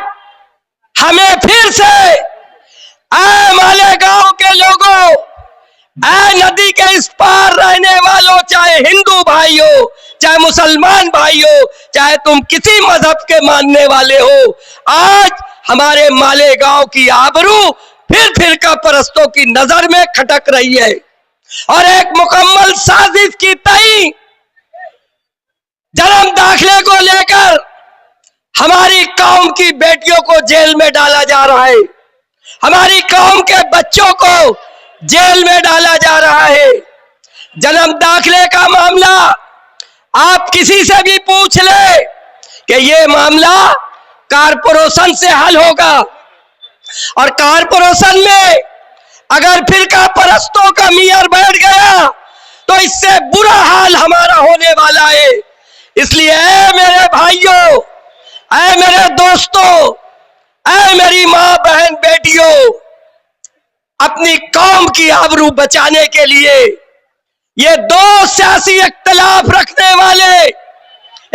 हमें फिर से मालेगांव के लोगों, नदी के इस पार रहने वालों, चाहे हिंदू भाई हो, चाहे मुसलमान भाई हो, चाहे तुम किसी मजहब के मानने वाले हो, आज हमारे मालेगांव की आबरू फिर फिरका परस्तों की नजर में खटक रही है और एक मुकम्मल साजिश की तई जन्म दाखिले को लेकर हमारी कौम की बेटियों को जेल में डाला जा रहा है, हमारी कौम के बच्चों को जेल में डाला जा रहा है। जन्म दाखिले का मामला आप किसी से भी पूछ ले कि ये मामला कारपोरेशन से हल होगा, और कारपोरेशन में अगर फिरका परस्तों का मेयर बैठ गया तो इससे बुरा हाल हमारा होने वाला है। इसलिए ऐ मेरे भाइयों, ऐ मेरे दोस्तों, ऐ मेरी मां बहन बेटियों, अपनी कौम की आबरू बचाने के लिए ये दो सियासी इख्तलाफ रखने वाले,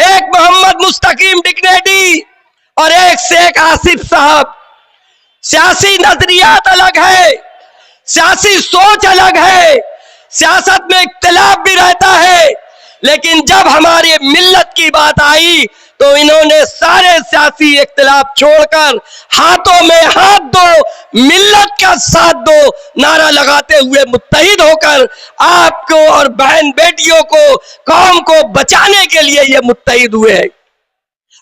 एक मोहम्मद मुस्तकीम डिग्नेडी और एक शेख आसिफ साहब, सियासी नजरियात अलग है, सियासी सोच अलग है, सियासत में इख्तलाफ भी रहता है, लेकिन जब हमारी मिल्लत की बात आई तो इन्होंने सारे सियासी इख्तलाफ छोड़कर हाथों में हाथ दो, मिल्लत का साथ दो नारा लगाते हुए मुत्तहिद होकर आपको और बहन बेटियों को, कौम को बचाने के लिए ये मुत्तहिद हुए हैं।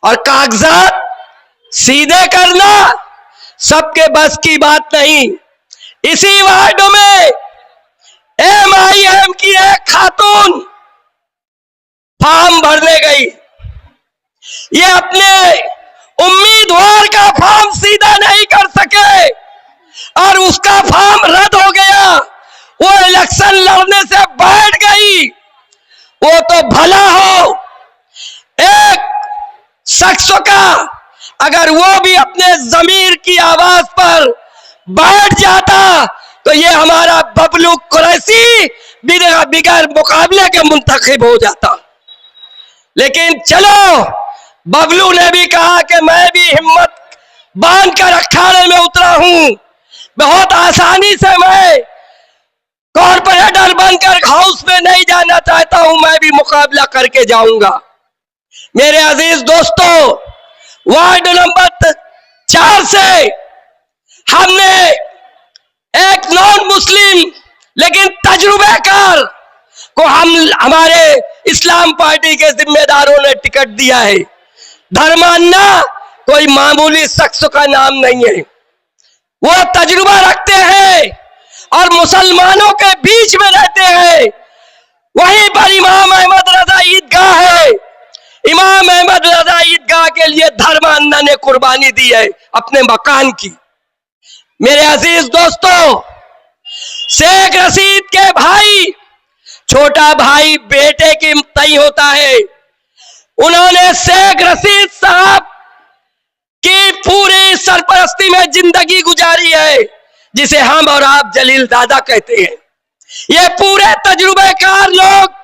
और कागजात सीधे करना सबके बस की बात नहीं। इसी वार्ड में MIM की एक खातून फॉर्म भरने गई, ये अपने उम्मीदवार का फॉर्म सीधा नहीं कर सके और उसका फॉर्म रद्द हो गया, वो इलेक्शन लड़ने से बैठ गई। वो तो भला हो एक शख्स का, अगर वो भी अपने जमीर की आवाज पर बैठ जाता तो ये हमारा बबलू कुरैशी बिगैर मुकाबले के मुंतखब हो जाता। लेकिन चलो, बबलू ने भी कहा कि मैं भी हिम्मत बांधकर अखाड़े में उतरा हूं, बहुत आसानी से मैं कॉर्पोरेटर बनकर हाउस में नहीं जाना चाहता हूं, मैं भी मुकाबला करके जाऊंगा। मेरे अजीज दोस्तों, वार्ड नंबर 4 से हमने एक नॉन मुस्लिम लेकिन तजुर्बेकार को हमारे इस्लाम पार्टी के जिम्मेदारों ने टिकट दिया है। धर्मान्ना कोई मामूली शख्स का नाम नहीं है, वो तजुर्बा रखते हैं और मुसलमानों के बीच में रहते हैं। वहीं पर इमाम अहमद रजा ईदगाह है, इमाम अहमद रजा ईदगाह के लिए धर्मान्ना ने कुर्बानी दी है अपने मकान की। मेरे अजीज दोस्तों, शेख रशीद के भाई, छोटा भाई बेटे की तय होता है, उन्होंने शेख रशीद साहब की पूरी सरपरस्ती में जिंदगी गुजारी है, जिसे हम और आप जलील दादा कहते हैं। ये पूरे तजुर्बेकार लोग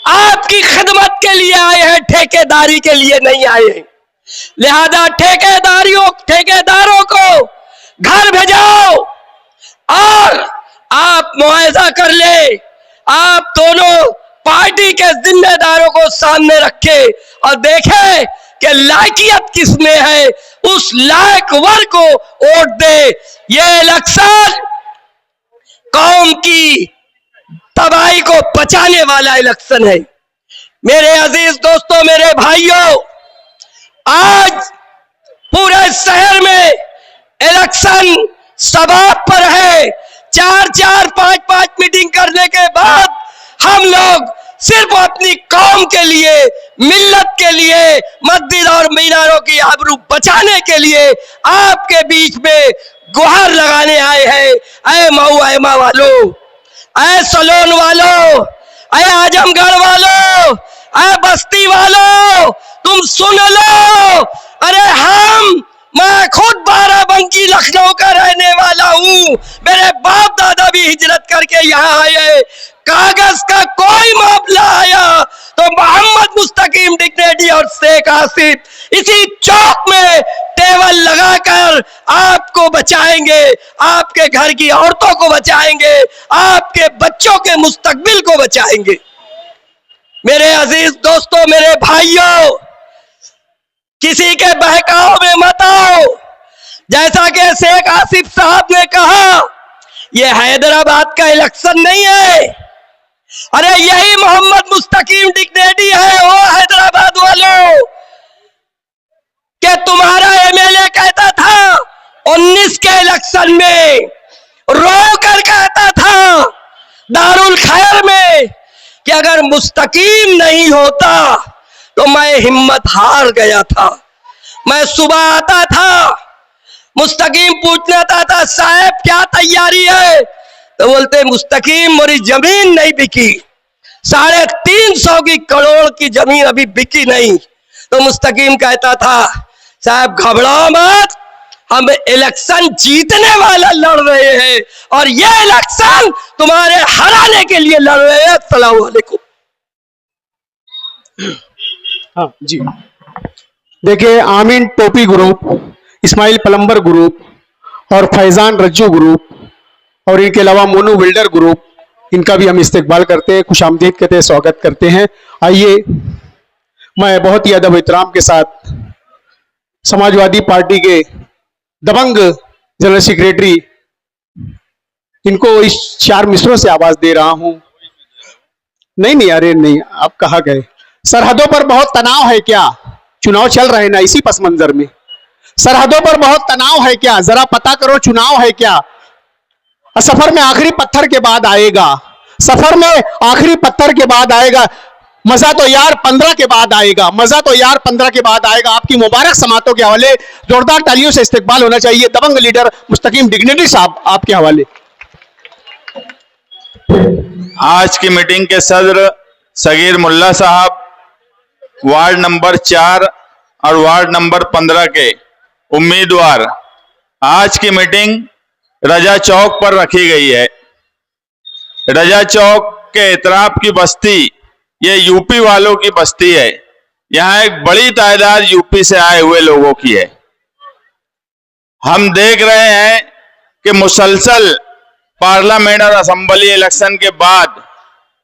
आपकी खिदमत के लिए आए हैं, ठेकेदारी के लिए नहीं आए हैं। लिहाजा ठेकेदारों को घर भेजाओ और आप मुआवजा कर ले। आप दोनों पार्टी के जिम्मेदारों को सामने रखे और देखे कि लायकियत किसमें है, उस लायक वर्ग को वोट दे। ये इलेक्शन कौम की तबाही को बचाने वाला इलेक्शन है। मेरे अजीज दोस्तों, मेरे भाइयों, आज पूरे शहर में इलेक्शन सबाब पर है। 4-4, 5-5 मीटिंग करने के बाद हम लोग सिर्फ अपनी कौम के लिए, मिल्लत के लिए, मस्जिद और मीनारों की आबरू बचाने के लिए आपके बीच में गुहार लगाने आए हैं। ऐ मऊ ऐमा वालों, ऐ सलोन वालों, ऐ आजमगढ़ वालों, ऐ बस्ती वालों, तुम सुन लो। अरे मैं खुद बाराबंकी लखनऊ का रहने वाला हूँ, मेरे बाप दादा भी हिजरत करके यहाँ आए। कागज का कोई मामला आया तो मोहम्मद मुस्तकीम डिग्नेडी और शेख आसिफ इसी चौक में टेबल लगाकर आपको बचाएंगे, आपके घर की औरतों को बचाएंगे, आपके बच्चों के मुस्तकबिल को बचाएंगे। मेरे अजीज दोस्तों, मेरे भाइयों, किसी के बहकाव में मत आओ। जैसा कि शेख आसिफ साहब ने कहा, यह हैदराबाद का इलेक्शन नहीं है। अरे यही मोहम्मद मुस्तकीम डिग्नेडी है, वो हैदराबाद वालों, कि तुम्हारा एमएलए कहता था 19 के इलेक्शन में, रो कर कहता था दारुल खैर में कि अगर मुस्तकीम नहीं होता तो मैं हिम्मत हार गया था। मैं सुबह आता था, मुस्तकीम पूछना था साहब क्या तैयारी है, तो बोलते मुस्तकीम मेरी जमीन नहीं बिकी, 350 करोड़ की जमीन अभी बिकी नहीं। तो मुस्तकीम कहता था साहब घबराओ मत, हम इलेक्शन जीतने वाला लड़ रहे हैं और ये इलेक्शन तुम्हारे हराने के लिए लड़ रहे हैं। अस्सलाम वालेकुम। हाँ जी, देखिए आमीन टोपी ग्रुप, इस्माइल पलम्बर ग्रुप और फैजान रज्जू ग्रुप और इनके अलावा मोनू बिल्डर ग्रुप, इनका भी हम इस्तेकबाल करते हैं, खुशामदीद कहते हैं, स्वागत करते हैं। आइए मैं बहुत ही अदब एहतराम के साथ समाजवादी पार्टी के दबंग जनरल सेक्रेटरी, इनको इस 4 मिसरों से आवाज दे रहा हूं। नहीं, अरे नहीं, आप कहाँ गए? सरहदों पर बहुत तनाव है क्या? चुनाव चल रहे ना, इसी पस मंजर में सरहदों पर बहुत तनाव है क्या? जरा पता करो चुनाव है क्या? सफर में आखिरी पत्थर के बाद आएगा, सफर में आखिरी पत्थर के बाद आएगा, मजा तो यार 15 के बाद आएगा, मजा तो यार 15 के बाद आएगा। आपकी मुबारक समातों के हवाले जोरदार तालियों से इस्तेकबाल होना चाहिए। दबंग लीडर मुस्तकीम डिग्नेडी साहब, आपके हवाले। आज की मीटिंग के सदर सगीर मुल्ला साहब, वार्ड नंबर 4 और वार्ड नंबर 15 के उम्मीदवार, आज की मीटिंग रजा चौक पर रखी गई है। रजा चौक के इतराफ की बस्ती ये यूपी वालों की बस्ती है। यहाँ एक बड़ी तादाद यूपी से आए हुए लोगों की है। हम देख रहे हैं कि मुसलसल पार्लियामेंट और असेंबली इलेक्शन के बाद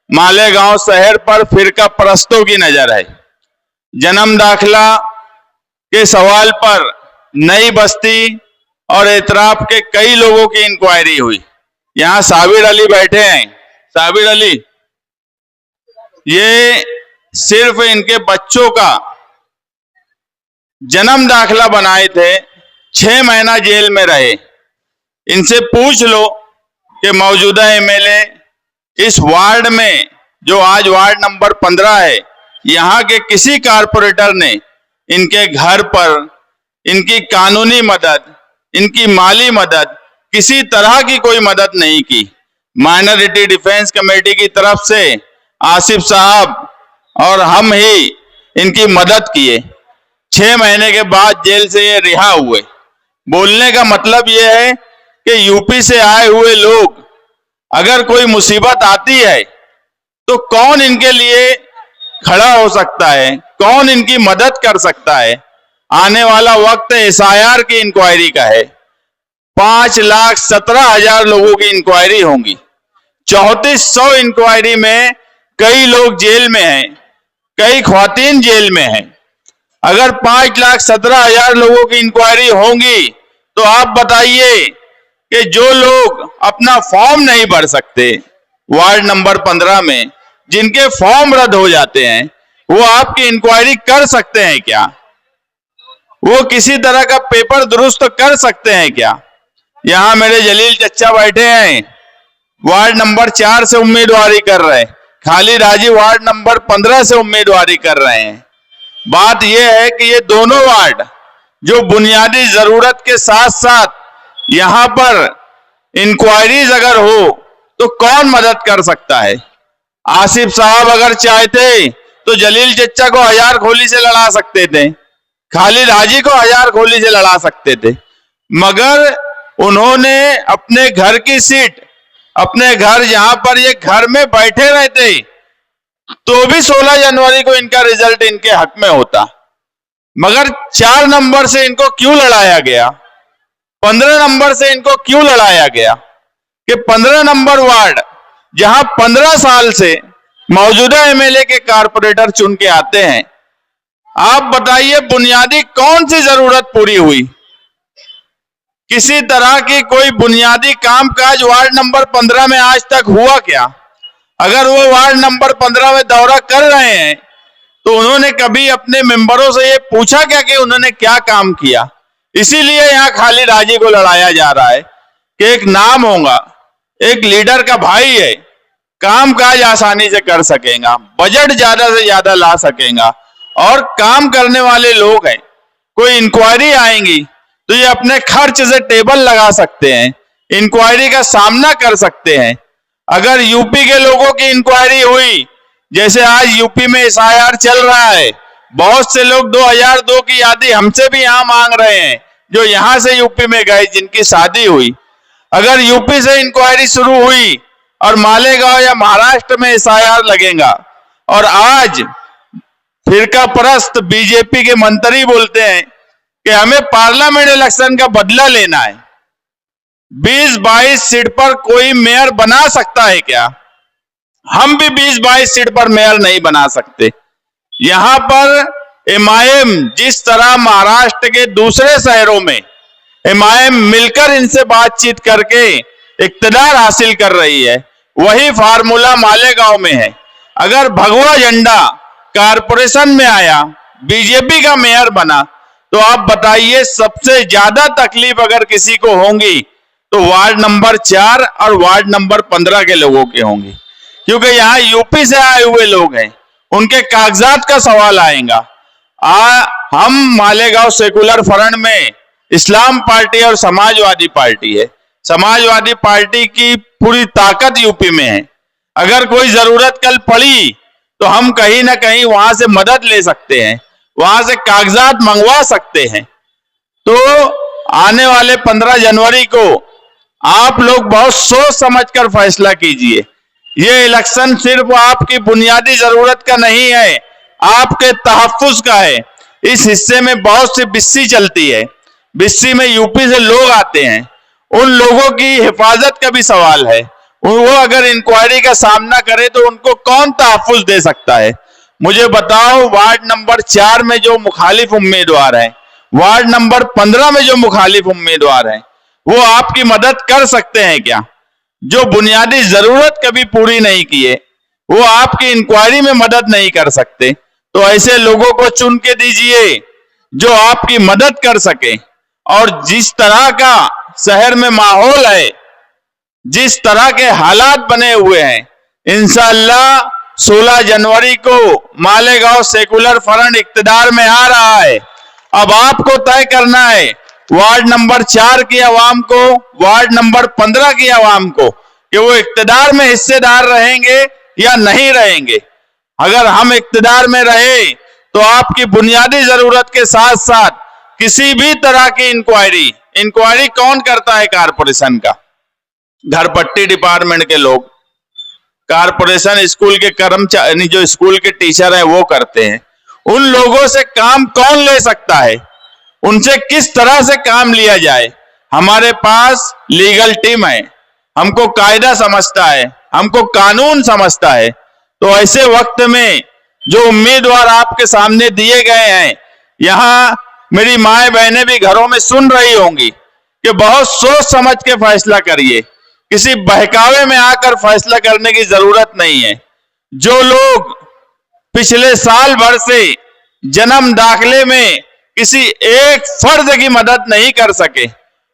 मालेगांव शहर पर फिरका परस्तों की नजर है। जन्म दाखिला के सवाल पर नई बस्ती और इतराफ के कई लोगों की इंक्वायरी हुई। यहाँ साबिर अली बैठे हैं। साबिर अली, ये सिर्फ इनके बच्चों का जन्म दाखिला बनाए थे, 6 महीना जेल में रहे। इनसे पूछ लो कि मौजूदा एमएलए इस वार्ड में, जो आज वार्ड नंबर 15 है, यहाँ के किसी कारपोरेटर ने इनके घर पर इनकी कानूनी मदद, इनकी माली मदद, किसी तरह की कोई मदद नहीं की। माइनॉरिटी डिफेंस कमेटी की तरफ से आसिफ साहब और हम ही इनकी मदद किए। 6 महीने के बाद जेल से ये रिहा हुए। बोलने का मतलब ये है कि यूपी से आए हुए लोग, अगर कोई मुसीबत आती है तो कौन इनके लिए खड़ा हो सकता है, कौन इनकी मदद कर सकता है। आने वाला वक्त एसआईआर की इंक्वायरी का है। 5,17,000 लोगों की इंक्वायरी होंगी। 3400 इंक्वायरी में कई लोग जेल में हैं, कई ख्वातीन जेल में हैं। अगर 5,17,000 लोगों की इंक्वायरी होंगी तो आप बताइए कि जो लोग अपना फॉर्म नहीं भर सकते वार्ड नंबर 15 में, जिनके फॉर्म रद्द हो जाते हैं, वो आपकी इंक्वायरी कर सकते हैं क्या? वो किसी तरह का पेपर दुरुस्त कर सकते हैं क्या? यहां मेरे जलील चच्चा बैठे हैं, वार्ड नंबर 4 से उम्मीदवारी कर रहे हैं। खालिद हाजी वार्ड नंबर 15 से उम्मीदवारी कर रहे हैं। बात यह है कि ये दोनों वार्ड जो बुनियादी जरूरत के साथ साथ यहां पर इंक्वायरीज अगर हो तो कौन मदद कर सकता है? आसिफ साहब अगर चाहते तो जलील चच्चा को 1000 गोली से लड़ा सकते थे, खालिद हाजी को 1000 गोली से लड़ा सकते थे, मगर उन्होंने अपने घर की सीट, अपने घर जहां पर ये घर में बैठे रहते तो भी 16 जनवरी को इनका रिजल्ट इनके हक में होता। मगर 4 नंबर से इनको क्यों लड़ाया गया, 15 नंबर से इनको क्यों लड़ाया गया कि 15 नंबर वार्ड जहां 15 साल से मौजूदा एमएलए के कारपोरेटर चुन के आते हैं, आप बताइए बुनियादी कौन सी जरूरत पूरी हुई? किसी तरह की कोई बुनियादी कामकाज वार्ड नंबर 15 में आज तक हुआ क्या? अगर वो वार्ड नंबर 15 में दौरा कर रहे हैं तो उन्होंने कभी अपने मेंबरों से ये पूछा क्या कि उन्होंने क्या काम किया? इसीलिए यहां खाली राजी को लड़ाया जा रहा है कि एक नाम होगा, एक लीडर का भाई है, काम काज आसानी से कर सकेगा, बजट ज्यादा से ज्यादा ला सकेगा और काम करने वाले लोग हैं। कोई इंक्वायरी आएंगी तो ये अपने खर्च से टेबल लगा सकते हैं, इंक्वायरी का सामना कर सकते हैं। अगर यूपी के लोगों की इंक्वायरी हुई, जैसे आज यूपी में एसआईआर चल रहा है, बहुत से लोग 2002 की यादी हमसे भी यहां मांग रहे हैं जो यहां से यूपी में गए, जिनकी शादी हुई। अगर यूपी से इंक्वायरी शुरू हुई और मालेगांव या महाराष्ट्र में एसआईआर लगेगा और आज फिरका परस्त बीजेपी के मंत्री बोलते हैं कि हमें पार्लियामेंट इलेक्शन का बदला लेना है, 20-22 सीट पर कोई मेयर बना सकता है क्या? हम भी 20-22 सीट पर मेयर नहीं बना सकते। यहां पर एमआईएम जिस तरह महाराष्ट्र के दूसरे शहरों में एमआईएम मिलकर इनसे बातचीत करके इक्तदार हासिल कर रही है, वही फार्मूला मालेगांव में है। अगर भगवा झंडा कारपोरेशन में आया, बीजेपी का मेयर बना, तो आप बताइए सबसे ज्यादा तकलीफ अगर किसी को होंगी तो वार्ड नंबर 4 और वार्ड नंबर 15 के लोगों के होंगी, क्योंकि यहाँ यूपी से आए हुए लोग हैं, उनके कागजात का सवाल आएगा। हम मालेगांव सेकुलर फ्रंट में इस्लाम पार्टी और समाजवादी पार्टी है, समाजवादी पार्टी की पूरी ताकत यूपी में है। अगर कोई जरूरत कल पड़ी तो हम कहीं ना कहीं वहां से मदद ले सकते हैं, वहां से कागजात मंगवा सकते हैं। तो आने वाले 15 जनवरी को आप लोग बहुत सोच समझकर फैसला कीजिए। ये इलेक्शन सिर्फ आपकी बुनियादी जरूरत का नहीं है, आपके तहफ्फुज का है। इस हिस्से में बहुत सी बिस्सी चलती है, बिस्सी में यूपी से लोग आते हैं, उन लोगों की हिफाजत का भी सवाल है। वो अगर इंक्वायरी का सामना करे तो उनको कौन तहफ्फुज दे सकता है? मुझे बताओ, वार्ड नंबर 4 में जो मुखालिफ उम्मीदवार हैं, वार्ड नंबर 15 में जो मुखालिफ उम्मीदवार हैं, वो आपकी मदद कर सकते हैं क्या? जो बुनियादी जरूरत कभी पूरी नहीं किए, वो आपकी इंक्वायरी में मदद नहीं कर सकते। तो ऐसे लोगों को चुन के दीजिए जो आपकी मदद कर सके। और जिस तरह का शहर में माहौल है, जिस तरह के हालात बने हुए हैं, इंशाअल्लाह 16 जनवरी को मालेगांव सेकुलर फ्रंट इक्तदार में आ रहा है। अब आपको तय करना है, वार्ड नंबर 4 की आवाम को, वार्ड नंबर 15 की आवाम को, कि वो इक्तदार में हिस्सेदार रहेंगे या नहीं रहेंगे। अगर हम इक्तदार में रहे तो आपकी बुनियादी जरूरत के साथ साथ किसी भी तरह की इंक्वायरी कौन करता है? कारपोरेशन का, घर पट्टी डिपार्टमेंट के लोग, कारपोरेशन स्कूल के कर्मचारी, जो स्कूल के टीचर हैं वो करते हैं। उन लोगों से काम कौन ले सकता है? उनसे किस तरह से काम लिया जाए? हमारे पास लीगल टीम है, हमको कायदा समझता है, हमको कानून समझता है। तो ऐसे वक्त में जो उम्मीदवार आपके सामने दिए गए हैं, यहां मेरी माए बहनें भी घरों में सुन रही होंगी कि बहुत सोच समझ के फैसला करिए, किसी बहकावे में आकर फैसला करने की जरूरत नहीं है। जो लोग पिछले साल भर से जन्म दाखिले में किसी एक फर्द की मदद नहीं कर सके,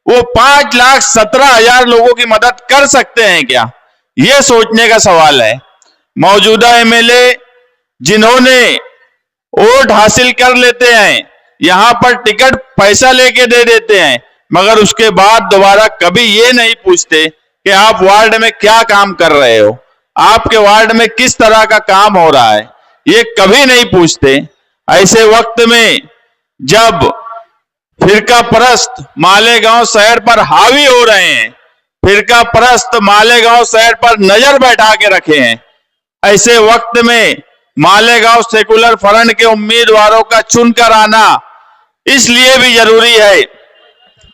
वो 5,17,000 लोगों की मदद कर सकते हैं क्या? ये सोचने का सवाल है। मौजूदा एमएलए जिन्होंने वोट हासिल कर लेते हैं, यहां पर टिकट पैसा लेके दे देते हैं, मगर उसके बाद दोबारा कभी ये नहीं पूछते कि आप वार्ड में क्या काम कर रहे हो, आपके वार्ड में किस तरह का काम हो रहा है, ये कभी नहीं पूछते। ऐसे वक्त में जब फिरका परस्त मालेगांव शहर पर हावी हो रहे हैं, फिरका परस्त मालेगांव शहर पर नजर बैठा के रखे हैं, ऐसे वक्त में मालेगांव सेकुलर फ्रंट के उम्मीदवारों का चुनकर आना इसलिए भी जरूरी है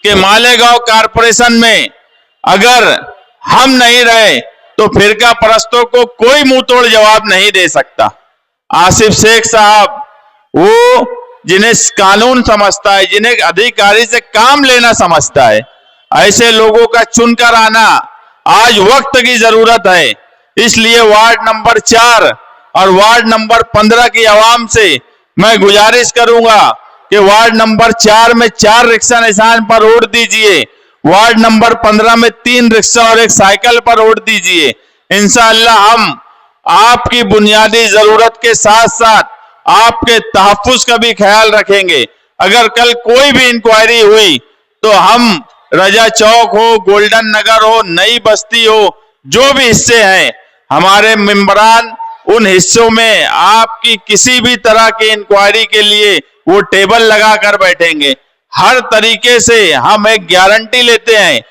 कि मालेगांव कारपोरेशन में अगर हम नहीं रहे तो फिरका परस्तों को कोई मुंह तोड़ जवाब नहीं दे सकता। आसिफ शेख साहब वो जिन्हें कानून समझता है, जिन्हें अधिकारी से काम लेना समझता है, ऐसे लोगों का चुनकर आना आज वक्त की जरूरत है। इसलिए वार्ड नंबर 4 और वार्ड नंबर 15 की आवाम से मैं गुजारिश करूंगा कि वार्ड नंबर 4 में 4 रिक्शा निशान पर वोट दीजिए, वार्ड नंबर 15 में 3 रिक्शा और 1 साइकिल पर वोट दीजिए। इंशाअल्लाह हम आपकी बुनियादी जरूरत के साथ साथ आपके तहफ्फुज का भी ख्याल रखेंगे। अगर कल कोई भी इंक्वायरी हुई तो हम रजा चौक हो, गोल्डन नगर हो, नई बस्ती हो, जो भी हिस्से हैं, हमारे मेंबरान उन हिस्सों में आपकी किसी भी तरह की इंक्वायरी के लिए वो टेबल लगाकर बैठेंगे। हर तरीके से हम एक गारंटी लेते हैं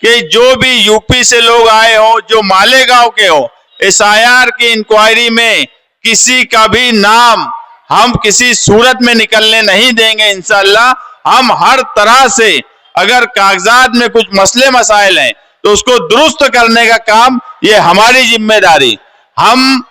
कि जो भी यूपी से लोग आए हो, जो मालेगांव के हो, एसआईआर की इंक्वायरी में किसी का भी नाम हम किसी सूरत में निकलने नहीं देंगे। इंशाअल्लाह हम हर तरह से अगर कागजात में कुछ मसले मसाइल हैं तो उसको दुरुस्त करने का काम ये हमारी जिम्मेदारी। हम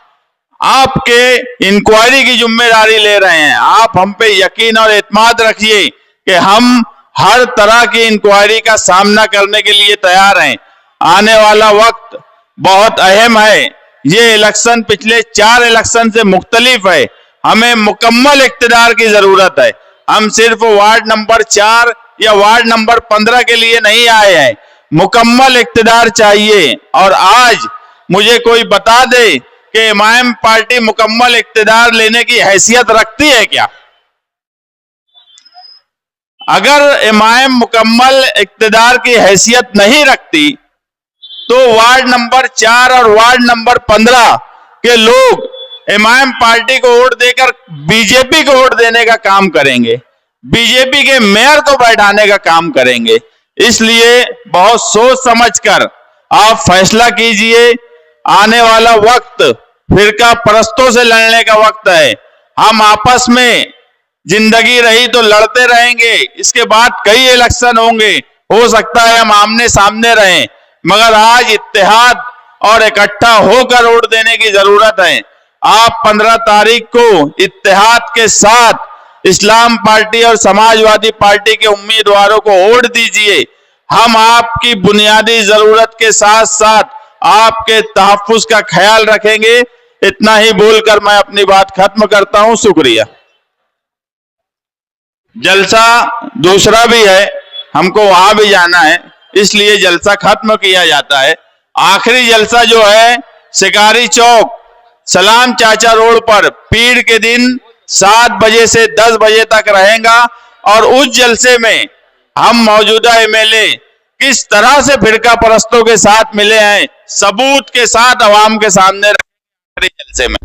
आपके इंक्वायरी की जिम्मेदारी ले रहे हैं। आप हम पे यकीन और एतमाद रखिए कि हम हर तरह की इंक्वायरी का सामना करने के लिए तैयार हैं। आने वाला वक्त बहुत अहम है। ये इलेक्शन पिछले 4 इलेक्शन से मुख्तलिफ है। हमें मुकम्मल इक्तिदार की जरूरत है। हम सिर्फ वार्ड नंबर 4 या वार्ड नंबर 15 के लिए नहीं आए हैं, मुकम्मल इक्तिदार चाहिए। और आज मुझे कोई बता दे कि इमाम पार्टी मुकम्मल इक्तिदार लेने की हैसियत रखती है क्या? अगर इमाम मुकम्मल इक्तिदार की हैसियत नहीं रखती तो वार्ड नंबर 4 और वार्ड नंबर 15 के लोग इमाम पार्टी को वोट देकर बीजेपी को वोट देने का काम करेंगे, बीजेपी के मेयर को बैठाने का काम करेंगे। इसलिए बहुत सोच समझकर आप फैसला कीजिए। आने वाला वक्त फिरका परस्तों से लड़ने का वक्त है। हम आपस में जिंदगी रही तो लड़ते रहेंगे, इसके बाद कई इलेक्शन होंगे, हो सकता है हम आमने सामने रहें, मगर आज इत्तेहाद और इकट्ठा होकर वोट देने की जरूरत है। आप 15 तारीख को इत्तेहाद के साथ इस्लाम पार्टी और समाजवादी पार्टी के उम्मीदवारों को वोट दीजिए। हम आपकी बुनियादी जरूरत के साथ साथ आपके तहफ्फुज का ख्याल रखेंगे। इतना ही बोलकर मैं अपनी बात खत्म करता हूं। शुक्रिया। जलसा दूसरा भी है, हमको वहां भी जाना है, इसलिए जलसा खत्म किया जाता है। आखिरी जलसा जो है शिकारी चौक सलाम चाचा रोड पर पीर के दिन 7 बजे से 10 बजे तक रहेगा। और उस जलसे में हम मौजूदा एमएलए किस तरह से फिरका परस्तों के साथ मिले हैं, सबूत के साथ अवाम के सामने जलसे में